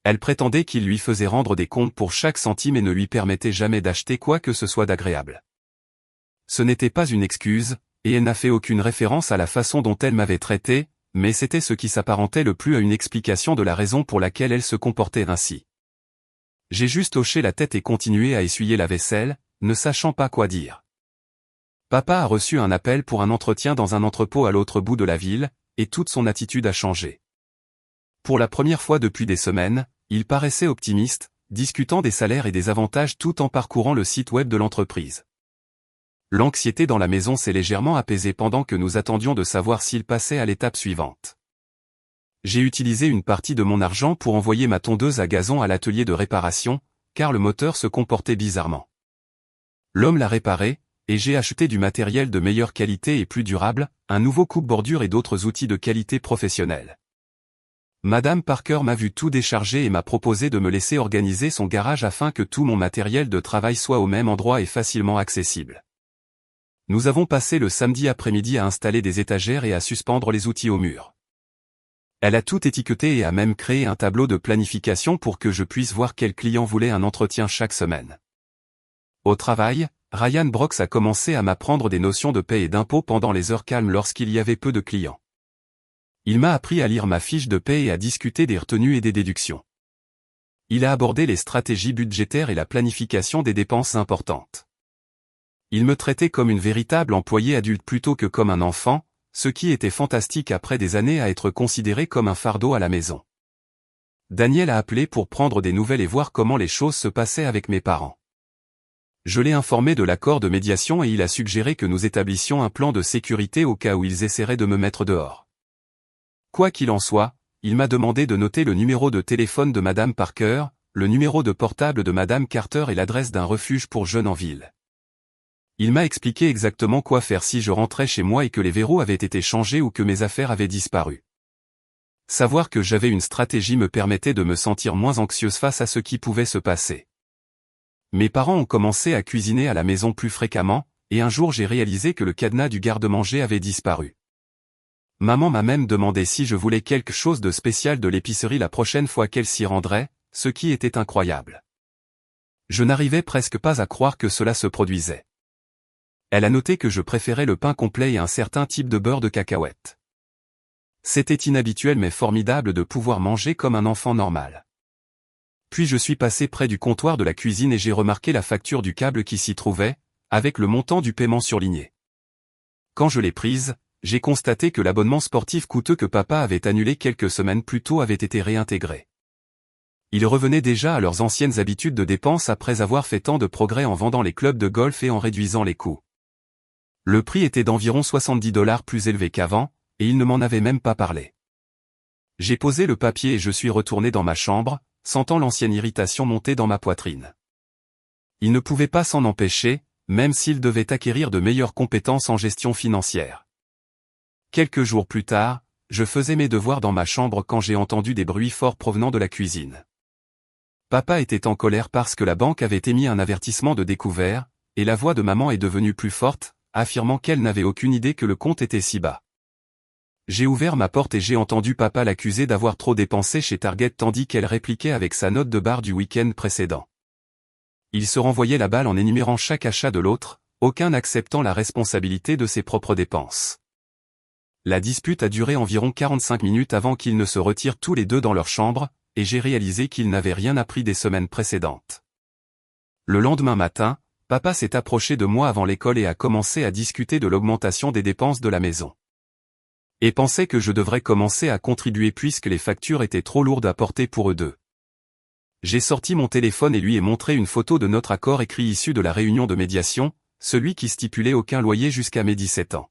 Elle prétendait qu'ils lui faisaient rendre des comptes pour chaque centime et ne lui permettaient jamais d'acheter quoi que ce soit d'agréable. Ce n'était pas une excuse, et elle n'a fait aucune référence à la façon dont elle m'avait traité, mais c'était ce qui s'apparentait le plus à une explication de la raison pour laquelle elle se comportait ainsi. J'ai juste hoché la tête et continué à essuyer la vaisselle, ne sachant pas quoi dire. Papa a reçu un appel pour un entretien dans un entrepôt à l'autre bout de la ville, et toute son attitude a changé. Pour la première fois depuis des semaines, il paraissait optimiste, discutant des salaires et des avantages tout en parcourant le site web de l'entreprise. L'anxiété dans la maison s'est légèrement apaisée pendant que nous attendions de savoir s'il passait à l'étape suivante. J'ai utilisé une partie de mon argent pour envoyer ma tondeuse à gazon à l'atelier de réparation, car le moteur se comportait bizarrement. L'homme l'a réparé, et j'ai acheté du matériel de meilleure qualité et plus durable, un nouveau coupe-bordure et d'autres outils de qualité professionnelle. Madame Parker m'a vu tout décharger et m'a proposé de me laisser organiser son garage afin que tout mon matériel de travail soit au même endroit et facilement accessible. Nous avons passé le samedi après-midi à installer des étagères et à suspendre les outils au mur. Elle a tout étiqueté et a même créé un tableau de planification pour que je puisse voir quel client voulait un entretien chaque semaine. Au travail, Ryan Brox a commencé à m'apprendre des notions de paie et d'impôt pendant les heures calmes lorsqu'il y avait peu de clients. Il m'a appris à lire ma fiche de paie et à discuter des retenues et des déductions. Il a abordé les stratégies budgétaires et la planification des dépenses importantes. Il me traitait comme une véritable employée adulte plutôt que comme un enfant, ce qui était fantastique après des années à être considéré comme un fardeau à la maison. Daniel a appelé pour prendre des nouvelles et voir comment les choses se passaient avec mes parents. Je l'ai informé de l'accord de médiation et il a suggéré que nous établissions un plan de sécurité au cas où ils essaieraient de me mettre dehors. Quoi qu'il en soit, il m'a demandé de noter le numéro de téléphone de Madame Parker, le numéro de portable de Madame Carter et l'adresse d'un refuge pour jeunes en ville. Il m'a expliqué exactement quoi faire si je rentrais chez moi et que les verrous avaient été changés ou que mes affaires avaient disparu. Savoir que j'avais une stratégie me permettait de me sentir moins anxieuse face à ce qui pouvait se passer. Mes parents ont commencé à cuisiner à la maison plus fréquemment, et un jour j'ai réalisé que le cadenas du garde-manger avait disparu. Maman m'a même demandé si je voulais quelque chose de spécial de l'épicerie la prochaine fois qu'elle s'y rendrait, ce qui était incroyable. Je n'arrivais presque pas à croire que cela se produisait. Elle a noté que je préférais le pain complet et un certain type de beurre de cacahuète. C'était inhabituel mais formidable de pouvoir manger comme un enfant normal. Puis je suis passé près du comptoir de la cuisine et j'ai remarqué la facture du câble qui s'y trouvait, avec le montant du paiement surligné. Quand je l'ai prise, j'ai constaté que l'abonnement sportif coûteux que papa avait annulé quelques semaines plus tôt avait été réintégré. Ils revenaient déjà à leurs anciennes habitudes de dépenses après avoir fait tant de progrès en vendant les clubs de golf et en réduisant les coûts. Le prix était d'environ $70 plus élevé qu'avant, et ils ne m'en avaient même pas parlé. J'ai posé le papier et je suis retourné dans ma chambre, sentant l'ancienne irritation monter dans ma poitrine. Ils ne pouvaient pas s'en empêcher, même s'ils devaient acquérir de meilleures compétences en gestion financière. Quelques jours plus tard, je faisais mes devoirs dans ma chambre quand j'ai entendu des bruits forts provenant de la cuisine. Papa était en colère parce que la banque avait émis un avertissement de découvert, et la voix de maman est devenue plus forte, affirmant qu'elle n'avait aucune idée que le compte était si bas. J'ai ouvert ma porte et j'ai entendu papa l'accuser d'avoir trop dépensé chez Target tandis qu'elle répliquait avec sa note de bar du week-end précédent. Il se renvoyait la balle en énumérant chaque achat de l'autre, aucun n'acceptant la responsabilité de ses propres dépenses. La dispute a duré environ 45 minutes avant qu'ils ne se retirent tous les deux dans leur chambre, et j'ai réalisé qu'ils n'avaient rien appris des semaines précédentes. Le lendemain matin, papa s'est approché de moi avant l'école et a commencé à discuter de l'augmentation des dépenses de la maison. Et pensait que je devrais commencer à contribuer puisque les factures étaient trop lourdes à porter pour eux deux. J'ai sorti mon téléphone et lui ai montré une photo de notre accord écrit issu de la réunion de médiation, celui qui stipulait aucun loyer jusqu'à mes 17 ans.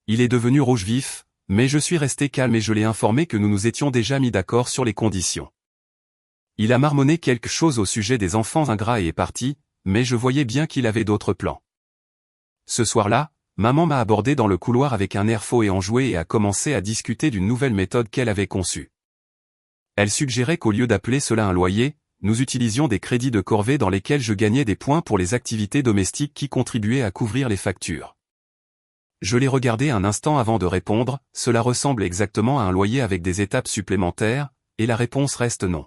Il est devenu rouge vif, mais je suis resté calme et je l'ai informé que nous nous étions déjà mis d'accord sur les conditions. Il a marmonné quelque chose au sujet des enfants ingrats et est parti, mais je voyais bien qu'il avait d'autres plans. Ce soir-là, maman m'a abordé dans le couloir avec un air faux et enjoué et a commencé à discuter d'une nouvelle méthode qu'elle avait conçue. Elle suggérait qu'au lieu d'appeler cela un loyer, nous utilisions des crédits de corvée dans lesquels je gagnais des points pour les activités domestiques qui contribuaient à couvrir les factures. Je l'ai regardé un instant avant de répondre, cela ressemble exactement à un loyer avec des étapes supplémentaires, et la réponse reste non.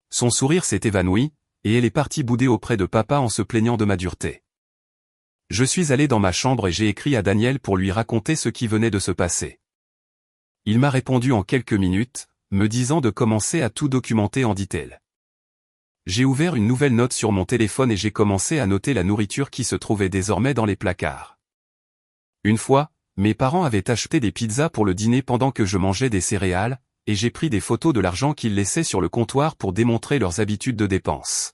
Son sourire s'est évanoui, et elle est partie bouder auprès de papa en se plaignant de ma dureté. Je suis allé dans ma chambre et j'ai écrit à Daniel pour lui raconter ce qui venait de se passer. Il m'a répondu en quelques minutes, me disant de commencer à tout documenter en détail. J'ai ouvert une nouvelle note sur mon téléphone et j'ai commencé à noter la nourriture qui se trouvait désormais dans les placards. Une fois, mes parents avaient acheté des pizzas pour le dîner pendant que je mangeais des céréales, et j'ai pris des photos de l'argent qu'ils laissaient sur le comptoir pour démontrer leurs habitudes de dépenses.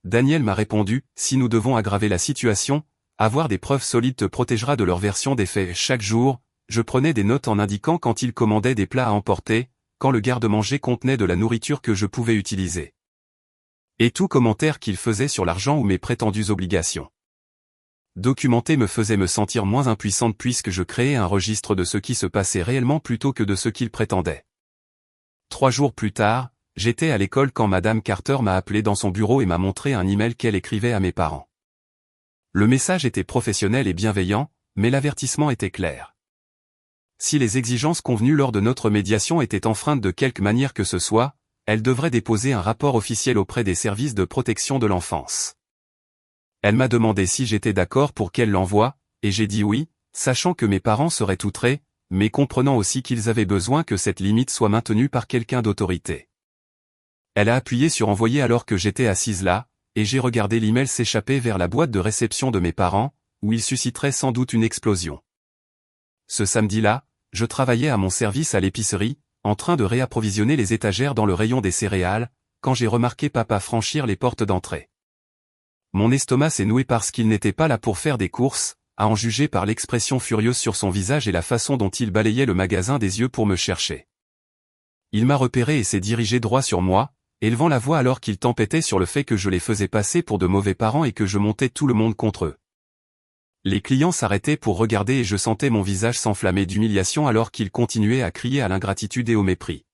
Daniel m'a répondu, si nous devons aggraver la situation, avoir des preuves solides te protégera de leur version des faits. Chaque jour, je prenais des notes en indiquant quand ils commandaient des plats à emporter, quand le garde-manger contenait de la nourriture que je pouvais utiliser. Et tout commentaire qu'ils faisaient sur l'argent ou mes prétendues obligations. Documenter me faisait me sentir moins impuissante puisque je créais un registre de ce qui se passait réellement plutôt que de ce qu'ils prétendaient. 3 jours plus tard, j'étais à l'école quand Madame Carter m'a appelé dans son bureau et m'a montré un email qu'elle écrivait à mes parents. Le message était professionnel et bienveillant, mais l'avertissement était clair. Si les exigences convenues lors de notre médiation étaient enfreintes de quelque manière que ce soit, elle devrait déposer un rapport officiel auprès des services de protection de l'enfance. Elle m'a demandé si j'étais d'accord pour qu'elle l'envoie, et j'ai dit oui, sachant que mes parents seraient outrés, mais comprenant aussi qu'ils avaient besoin que cette limite soit maintenue par quelqu'un d'autorité. Elle a appuyé sur envoyer alors que j'étais assise là, et j'ai regardé l'email s'échapper vers la boîte de réception de mes parents, où il susciterait sans doute une explosion. Ce samedi-là, je travaillais à mon service à l'épicerie, en train de réapprovisionner les étagères dans le rayon des céréales, quand j'ai remarqué papa franchir les portes d'entrée. Mon estomac s'est noué parce qu'il n'était pas là pour faire des courses, à en juger par l'expression furieuse sur son visage et la façon dont il balayait le magasin des yeux pour me chercher. Il m'a repéré et s'est dirigé droit sur moi, élevant la voix alors qu'il tempêtait sur le fait que je les faisais passer pour de mauvais parents et que je montais tout le monde contre eux. Les clients s'arrêtaient pour regarder et je sentais mon visage s'enflammer d'humiliation alors qu'il continuait à crier à l'ingratitude et au mépris.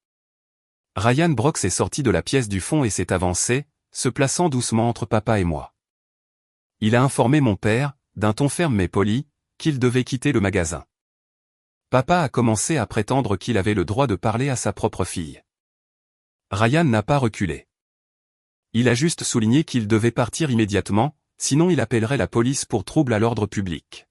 Ryan Brooks est sorti de la pièce du fond et s'est avancé, se plaçant doucement entre papa et moi. Il a informé mon père, d'un ton ferme mais poli, qu'il devait quitter le magasin. Papa a commencé à prétendre qu'il avait le droit de parler à sa propre fille. Ryan n'a pas reculé. Il a juste souligné qu'il devait partir immédiatement, sinon il appellerait la police pour trouble à l'ordre public.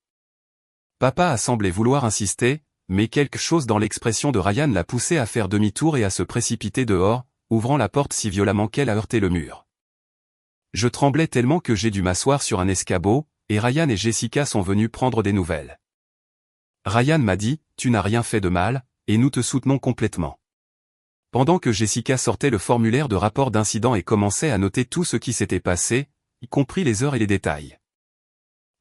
Papa a semblé vouloir insister, mais quelque chose dans l'expression de Ryan l'a poussé à faire demi-tour et à se précipiter dehors, ouvrant la porte si violemment qu'elle a heurté le mur. Je tremblais tellement que j'ai dû m'asseoir sur un escabeau, et Ryan et Jessica sont venus prendre des nouvelles. Ryan m'a dit, tu n'as rien fait de mal, et nous te soutenons complètement. Pendant que Jessica sortait le formulaire de rapport d'incident et commençait à noter tout ce qui s'était passé, y compris les heures et les détails.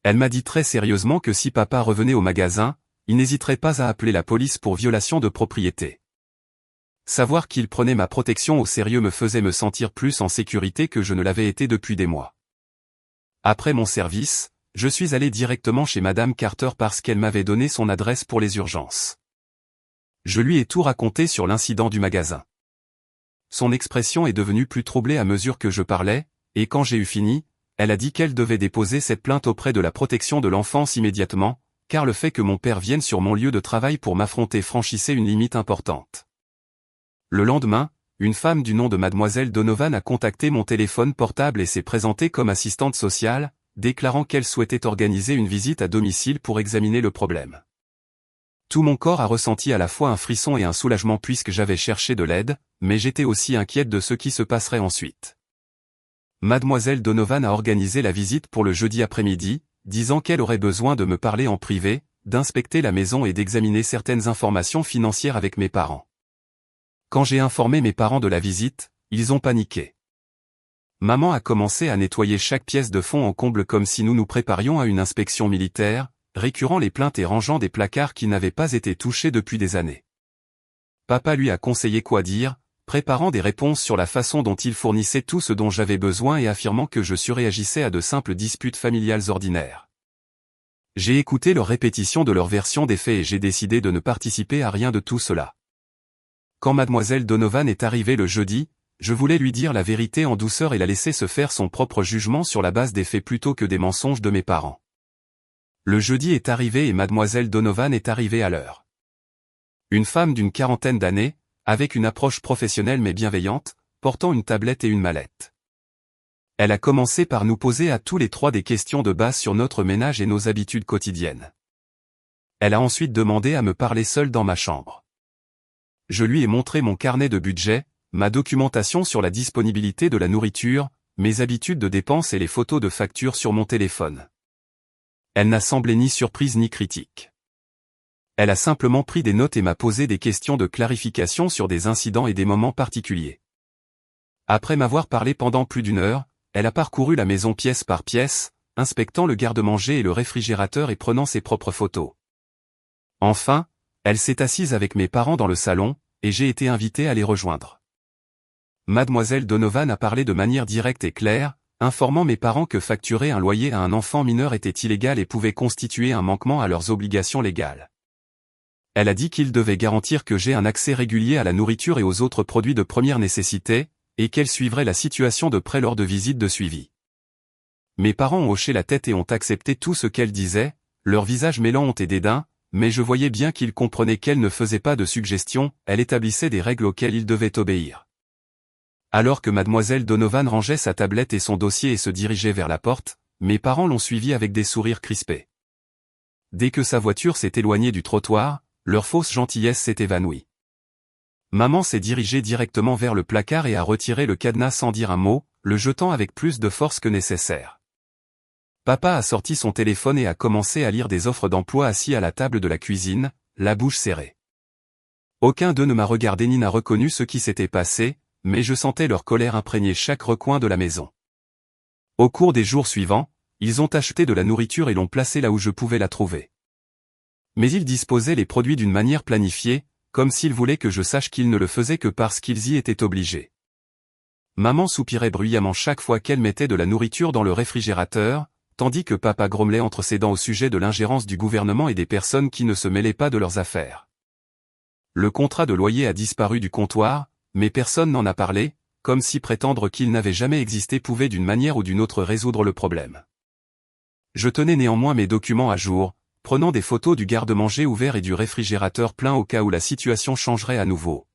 Elle m'a dit très sérieusement que si papa revenait au magasin, il n'hésiterait pas à appeler la police pour violation de propriété. Savoir qu'il prenait ma protection au sérieux me faisait me sentir plus en sécurité que je ne l'avais été depuis des mois. Après mon service, je suis allé directement chez Madame Carter parce qu'elle m'avait donné son adresse pour les urgences. Je lui ai tout raconté sur l'incident du magasin. Son expression est devenue plus troublée à mesure que je parlais, et quand j'ai eu fini, elle a dit qu'elle devait déposer cette plainte auprès de la protection de l'enfance immédiatement, car le fait que mon père vienne sur mon lieu de travail pour m'affronter franchissait une limite importante. Le lendemain, une femme du nom de Mademoiselle Donovan a contacté mon téléphone portable et s'est présentée comme assistante sociale, déclarant qu'elle souhaitait organiser une visite à domicile pour examiner le problème. Tout mon corps a ressenti à la fois un frisson et un soulagement puisque j'avais cherché de l'aide, mais j'étais aussi inquiète de ce qui se passerait ensuite. Mademoiselle Donovan a organisé la visite pour le jeudi après-midi, disant qu'elle aurait besoin de me parler en privé, d'inspecter la maison et d'examiner certaines informations financières avec mes parents. Quand j'ai informé mes parents de la visite, ils ont paniqué. Maman a commencé à nettoyer chaque pièce de fond en comble comme si nous nous préparions à une inspection militaire, récurant les plaintes et rangeant des placards qui n'avaient pas été touchés depuis des années. Papa lui a conseillé quoi dire, préparant des réponses sur la façon dont il fournissait tout ce dont j'avais besoin et affirmant que je surréagissais à de simples disputes familiales ordinaires. J'ai écouté leur répétition de leur version des faits et j'ai décidé de ne participer à rien de tout cela. Quand Mademoiselle Donovan est arrivée le jeudi, je voulais lui dire la vérité en douceur et la laisser se faire son propre jugement sur la base des faits plutôt que des mensonges de mes parents. Le jeudi est arrivé et Mademoiselle Donovan est arrivée à l'heure. Une femme d'une quarantaine d'années, avec une approche professionnelle mais bienveillante, portant une tablette et une mallette. Elle a commencé par nous poser à tous les trois des questions de base sur notre ménage et nos habitudes quotidiennes. Elle a ensuite demandé à me parler seule dans ma chambre. Je lui ai montré mon carnet de budget, ma documentation sur la disponibilité de la nourriture, mes habitudes de dépenses et les photos de factures sur mon téléphone. Elle n'a semblé ni surprise ni critique. Elle a simplement pris des notes et m'a posé des questions de clarification sur des incidents et des moments particuliers. Après m'avoir parlé pendant plus d'une heure, elle a parcouru la maison pièce par pièce, inspectant le garde-manger et le réfrigérateur et prenant ses propres photos. Enfin, elle s'est assise avec mes parents dans le salon, et j'ai été invité à les rejoindre. Mademoiselle Donovan a parlé de manière directe et claire, informant mes parents que facturer un loyer à un enfant mineur était illégal et pouvait constituer un manquement à leurs obligations légales. Elle a dit qu'ils devaient garantir que j'ai un accès régulier à la nourriture et aux autres produits de première nécessité, et qu'elle suivrait la situation de près lors de visites de suivi. Mes parents ont hoché la tête et ont accepté tout ce qu'elle disait, leur visage mêlant honte et dédain, mais je voyais bien qu'ils comprenaient qu'elle ne faisait pas de suggestions, elle établissait des règles auxquelles ils devaient obéir. Alors que Mademoiselle Donovan rangeait sa tablette et son dossier et se dirigeait vers la porte, mes parents l'ont suivie avec des sourires crispés. Dès que sa voiture s'est éloignée du trottoir, leur fausse gentillesse s'est évanouie. Maman s'est dirigée directement vers le placard et a retiré le cadenas sans dire un mot, le jetant avec plus de force que nécessaire. Papa a sorti son téléphone et a commencé à lire des offres d'emploi assis à la table de la cuisine, la bouche serrée. Aucun d'eux ne m'a regardé ni n'a reconnu ce qui s'était passé, mais je sentais leur colère imprégner chaque recoin de la maison. Au cours des jours suivants, ils ont acheté de la nourriture et l'ont placée là où je pouvais la trouver. Mais ils disposaient les produits d'une manière planifiée, comme s'ils voulaient que je sache qu'ils ne le faisaient que parce qu'ils y étaient obligés. Maman soupirait bruyamment chaque fois qu'elle mettait de la nourriture dans le réfrigérateur, tandis que papa grommelait entre ses dents au sujet de l'ingérence du gouvernement et des personnes qui ne se mêlaient pas de leurs affaires. Le contrat de loyer a disparu du comptoir, mais personne n'en a parlé, comme si prétendre qu'il n'avait jamais existé pouvait d'une manière ou d'une autre résoudre le problème. Je tenais néanmoins mes documents à jour, prenant des photos du garde-manger ouvert et du réfrigérateur plein au cas où la situation changerait à nouveau.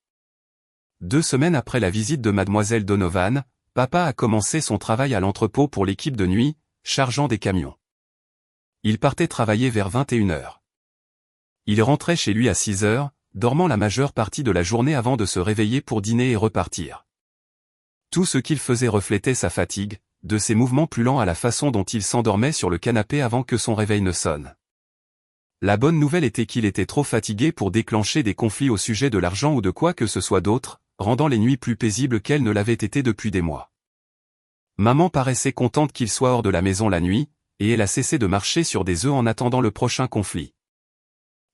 2 semaines après la visite de Mademoiselle Donovan, papa a commencé son travail à l'entrepôt pour l'équipe de nuit, chargeant des camions. Il partait travailler vers 21h. Il rentrait chez lui à 6h, dormant la majeure partie de la journée avant de se réveiller pour dîner et repartir. Tout ce qu'il faisait reflétait sa fatigue, de ses mouvements plus lents à la façon dont il s'endormait sur le canapé avant que son réveil ne sonne. La bonne nouvelle était qu'il était trop fatigué pour déclencher des conflits au sujet de l'argent ou de quoi que ce soit d'autre, rendant les nuits plus paisibles qu'elles ne l'avaient été depuis des mois. Maman paraissait contente qu'il soit hors de la maison la nuit, et elle a cessé de marcher sur des œufs en attendant le prochain conflit.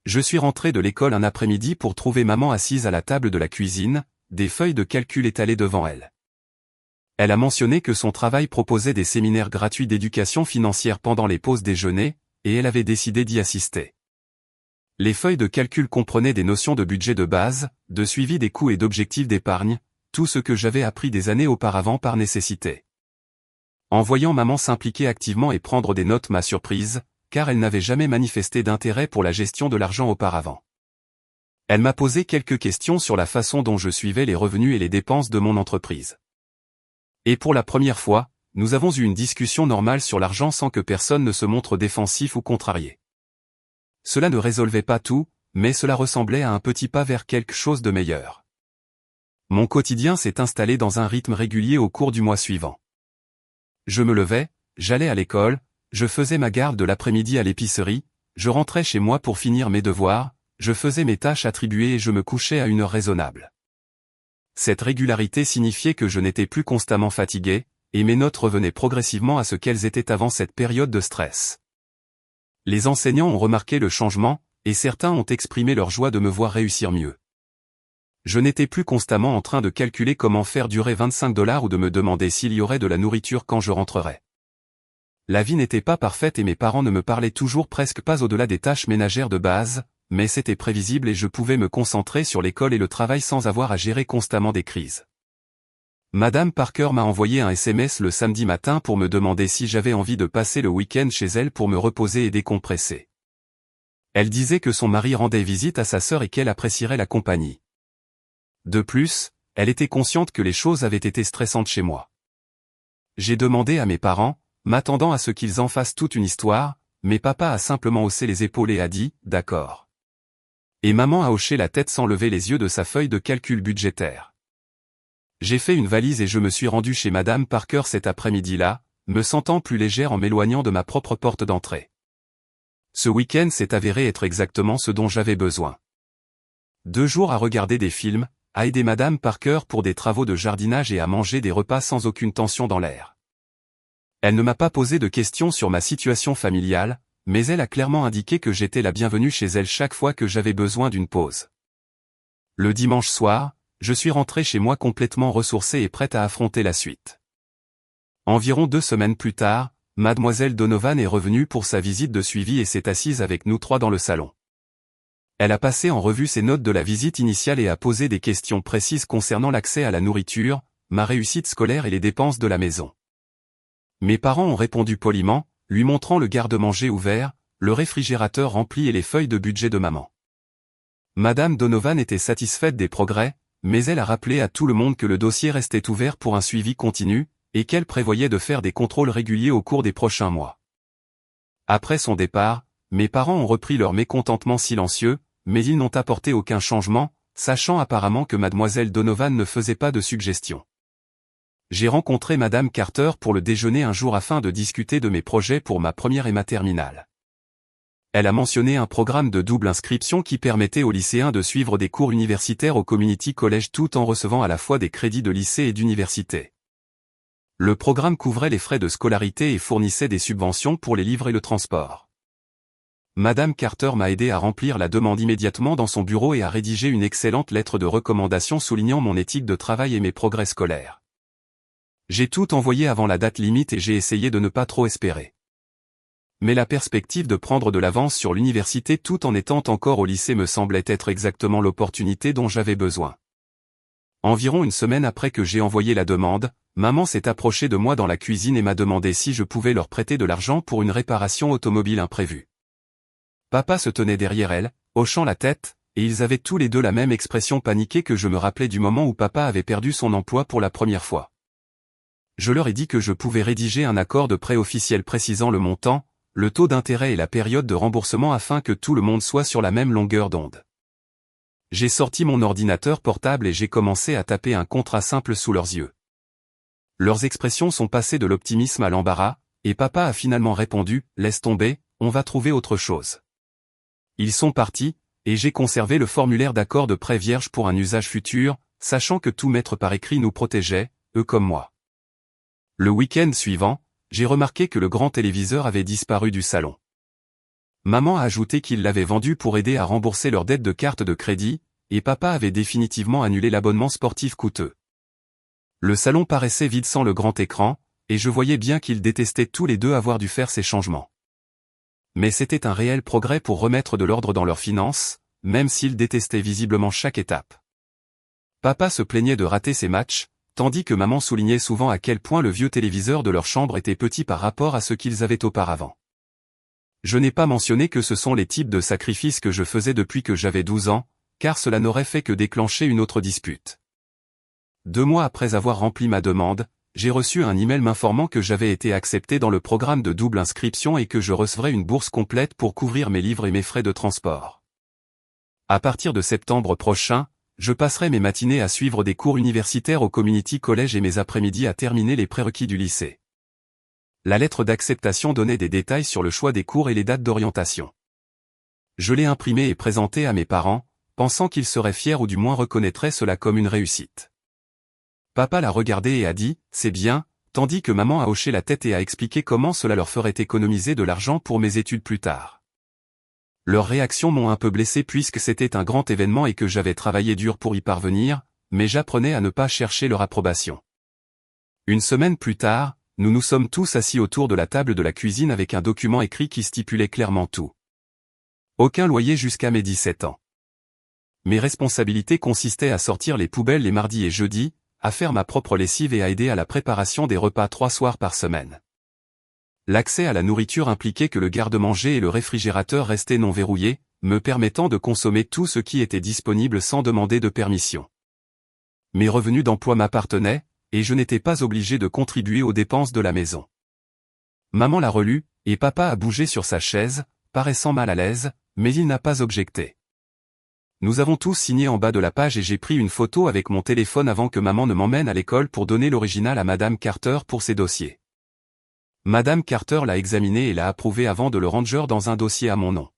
Je suis rentré de l'école un après-midi pour trouver maman assise à la table de la cuisine, des feuilles de calcul étalées devant elle. Elle a mentionné que son travail proposait des séminaires gratuits d'éducation financière pendant les pauses déjeuner, et elle avait décidé d'y assister. Les feuilles de calcul comprenaient des notions de budget de base, de suivi des coûts et d'objectifs d'épargne, tout ce que j'avais appris des années auparavant par nécessité. En voyant maman s'impliquer activement et prendre des notes m'a surprise, car elle n'avait jamais manifesté d'intérêt pour la gestion de l'argent auparavant. Elle m'a posé quelques questions sur la façon dont je suivais les revenus et les dépenses de mon entreprise. Et pour la première fois, nous avons eu une discussion normale sur l'argent sans que personne ne se montre défensif ou contrarié. Cela ne résolvait pas tout, mais cela ressemblait à un petit pas vers quelque chose de meilleur. Mon quotidien s'est installé dans un rythme régulier au cours du mois suivant. Je me levais, j'allais à l'école, je faisais ma garde de l'après-midi à l'épicerie, je rentrais chez moi pour finir mes devoirs, je faisais mes tâches attribuées et je me couchais à une heure raisonnable. Cette régularité signifiait que je n'étais plus constamment fatigué, et mes notes revenaient progressivement à ce qu'elles étaient avant cette période de stress. Les enseignants ont remarqué le changement, et certains ont exprimé leur joie de me voir réussir mieux. Je n'étais plus constamment en train de calculer comment faire durer 25 $ ou de me demander s'il y aurait de la nourriture quand je rentrerais. La vie n'était pas parfaite et mes parents ne me parlaient toujours presque pas au-delà des tâches ménagères de base, mais c'était prévisible et je pouvais me concentrer sur l'école et le travail sans avoir à gérer constamment des crises. Madame Parker m'a envoyé un SMS le samedi matin pour me demander si j'avais envie de passer le week-end chez elle pour me reposer et décompresser. Elle disait que son mari rendait visite à sa sœur et qu'elle apprécierait la compagnie. De plus, elle était consciente que les choses avaient été stressantes chez moi. J'ai demandé à mes parents, m'attendant à ce qu'ils en fassent toute une histoire, mais papa a simplement haussé les épaules et a dit « d'accord ». Et maman a hoché la tête sans lever les yeux de sa feuille de calcul budgétaire. J'ai fait une valise et je me suis rendu chez Madame Parker cet après-midi-là, me sentant plus légère en m'éloignant de ma propre porte d'entrée. Ce week-end s'est avéré être exactement ce dont j'avais besoin. 2 jours à regarder des films, à aider Madame Parker pour des travaux de jardinage et à manger des repas sans aucune tension dans l'air. Elle ne m'a pas posé de questions sur ma situation familiale, mais elle a clairement indiqué que j'étais la bienvenue chez elle chaque fois que j'avais besoin d'une pause. Le dimanche soir, je suis rentré chez moi complètement ressourcé et prêt à affronter la suite. Environ 2 semaines plus tard, Mademoiselle Donovan est revenue pour sa visite de suivi et s'est assise avec nous 3 dans le salon. Elle a passé en revue ses notes de la visite initiale et a posé des questions précises concernant l'accès à la nourriture, ma réussite scolaire et les dépenses de la maison. Mes parents ont répondu poliment, lui montrant le garde-manger ouvert, le réfrigérateur rempli et les feuilles de budget de maman. Madame Donovan était satisfaite des progrès, mais elle a rappelé à tout le monde que le dossier restait ouvert pour un suivi continu, et qu'elle prévoyait de faire des contrôles réguliers au cours des prochains mois. Après son départ, mes parents ont repris leur mécontentement silencieux, mais ils n'ont apporté aucun changement, sachant apparemment que Mademoiselle Donovan ne faisait pas de suggestions. J'ai rencontré Madame Carter pour le déjeuner un jour afin de discuter de mes projets pour ma première et ma terminale. Elle a mentionné un programme de double inscription qui permettait aux lycéens de suivre des cours universitaires au Community College tout en recevant à la fois des crédits de lycée et d'université. Le programme couvrait les frais de scolarité et fournissait des subventions pour les livres et le transport. Madame Carter m'a aidé à remplir la demande immédiatement dans son bureau et à rédiger une excellente lettre de recommandation soulignant mon éthique de travail et mes progrès scolaires. J'ai tout envoyé avant la date limite et j'ai essayé de ne pas trop espérer. Mais la perspective de prendre de l'avance sur l'université tout en étant encore au lycée me semblait être exactement l'opportunité dont j'avais besoin. Environ une semaine après que j'ai envoyé la demande, maman s'est approchée de moi dans la cuisine et m'a demandé si je pouvais leur prêter de l'argent pour une réparation automobile imprévue. Papa se tenait derrière elle, hochant la tête, et ils avaient tous les deux la même expression paniquée que je me rappelais du moment où papa avait perdu son emploi pour la première fois. Je leur ai dit que je pouvais rédiger un accord de prêt officiel précisant le montant, le taux d'intérêt et la période de remboursement afin que tout le monde soit sur la même longueur d'onde. J'ai sorti mon ordinateur portable et j'ai commencé à taper un contrat simple sous leurs yeux. Leurs expressions sont passées de l'optimisme à l'embarras, et papa a finalement répondu « Laisse tomber, on va trouver autre chose ». Ils sont partis, et j'ai conservé le formulaire d'accord de prêt vierge pour un usage futur, sachant que tout mettre par écrit nous protégeait, eux comme moi. Le week-end suivant, j'ai remarqué que le grand téléviseur avait disparu du salon. Maman a ajouté qu'il l'avait vendu pour aider à rembourser leur dette de carte de crédit, et papa avait définitivement annulé l'abonnement sportif coûteux. Le salon paraissait vide sans le grand écran, et je voyais bien qu'ils détestaient tous les deux avoir dû faire ces changements. Mais c'était un réel progrès pour remettre de l'ordre dans leurs finances, même s'ils détestaient visiblement chaque étape. Papa se plaignait de rater ses matchs, tandis que maman soulignait souvent à quel point le vieux téléviseur de leur chambre était petit par rapport à ce qu'ils avaient auparavant. Je n'ai pas mentionné que ce sont les types de sacrifices que je faisais depuis que j'avais 12 ans, car cela n'aurait fait que déclencher une autre dispute. 2 mois après avoir rempli ma demande, j'ai reçu un email m'informant que j'avais été accepté dans le programme de double inscription et que je recevrais une bourse complète pour couvrir mes livres et mes frais de transport. À partir de septembre prochain, je passerai mes matinées à suivre des cours universitaires au Community College et mes après-midi à terminer les prérequis du lycée. La lettre d'acceptation donnait des détails sur le choix des cours et les dates d'orientation. Je l'ai imprimée et présentée à mes parents, pensant qu'ils seraient fiers ou du moins reconnaîtraient cela comme une réussite. Papa l'a regardé et a dit « c'est bien », tandis que maman a hoché la tête et a expliqué comment cela leur ferait économiser de l'argent pour mes études plus tard. Leurs réactions m'ont un peu blessé puisque c'était un grand événement et que j'avais travaillé dur pour y parvenir, mais j'apprenais à ne pas chercher leur approbation. Une semaine plus tard, nous nous sommes tous assis autour de la table de la cuisine avec un document écrit qui stipulait clairement tout. Aucun loyer jusqu'à mes 17 ans. Mes responsabilités consistaient à sortir les poubelles les mardis et jeudis, à faire ma propre lessive et à aider à la préparation des repas 3 soirs par semaine. L'accès à la nourriture impliquait que le garde-manger et le réfrigérateur restaient non verrouillés, me permettant de consommer tout ce qui était disponible sans demander de permission. Mes revenus d'emploi m'appartenaient, et je n'étais pas obligé de contribuer aux dépenses de la maison. Maman l'a relu, et papa a bougé sur sa chaise, paraissant mal à l'aise, mais il n'a pas objecté. Nous avons tous signé en bas de la page et j'ai pris une photo avec mon téléphone avant que maman ne m'emmène à l'école pour donner l'original à Madame Carter pour ses dossiers. Madame Carter l'a examiné et l'a approuvé avant de le ranger dans un dossier à mon nom.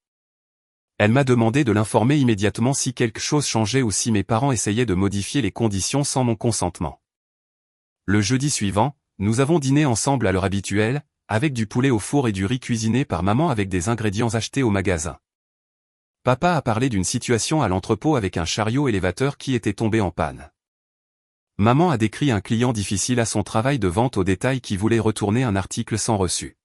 Elle m'a demandé de l'informer immédiatement si quelque chose changeait ou si mes parents essayaient de modifier les conditions sans mon consentement. Le jeudi suivant, nous avons dîné ensemble à l'heure habituelle, avec du poulet au four et du riz cuisiné par maman avec des ingrédients achetés au magasin. Papa a parlé d'une situation à l'entrepôt avec un chariot élévateur qui était tombé en panne. Maman a décrit un client difficile à son travail de vente au détail qui voulait retourner un article sans reçu.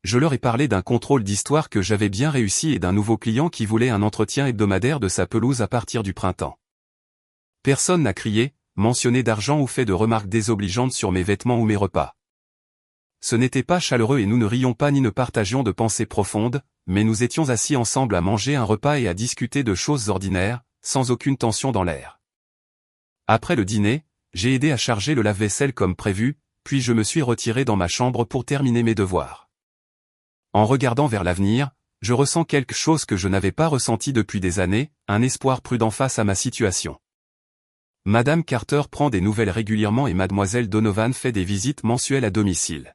Je leur ai parlé d'un contrôle d'histoire que j'avais bien réussi et d'un nouveau client qui voulait un entretien hebdomadaire de sa pelouse à partir du printemps. Personne n'a crié, mentionné d'argent ou fait de remarques désobligeantes sur mes vêtements ou mes repas. Ce n'était pas chaleureux et nous ne rions pas ni ne partagions de pensées profondes, mais nous étions assis ensemble à manger un repas et à discuter de choses ordinaires, sans aucune tension dans l'air. Après le dîner, j'ai aidé à charger le lave-vaisselle comme prévu, puis je me suis retiré dans ma chambre pour terminer mes devoirs. En regardant vers l'avenir, je ressens quelque chose que je n'avais pas ressenti depuis des années, un espoir prudent face à ma situation. Madame Carter prend des nouvelles régulièrement et Mademoiselle Donovan fait des visites mensuelles à domicile.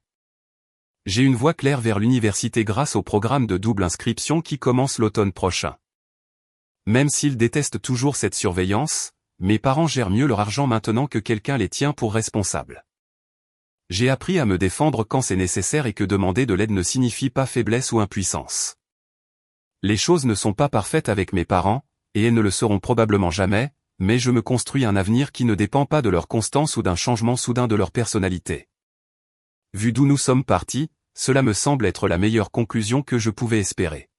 J'ai une voie claire vers l'université grâce au programme de double inscription qui commence l'automne prochain. Même s'ils détestent toujours cette surveillance, mes parents gèrent mieux leur argent maintenant que quelqu'un les tient pour responsables. J'ai appris à me défendre quand c'est nécessaire et que demander de l'aide ne signifie pas faiblesse ou impuissance. Les choses ne sont pas parfaites avec mes parents, et elles ne le seront probablement jamais, mais je me construis un avenir qui ne dépend pas de leur constance ou d'un changement soudain de leur personnalité. Vu d'où nous sommes partis, cela me semble être la meilleure conclusion que je pouvais espérer.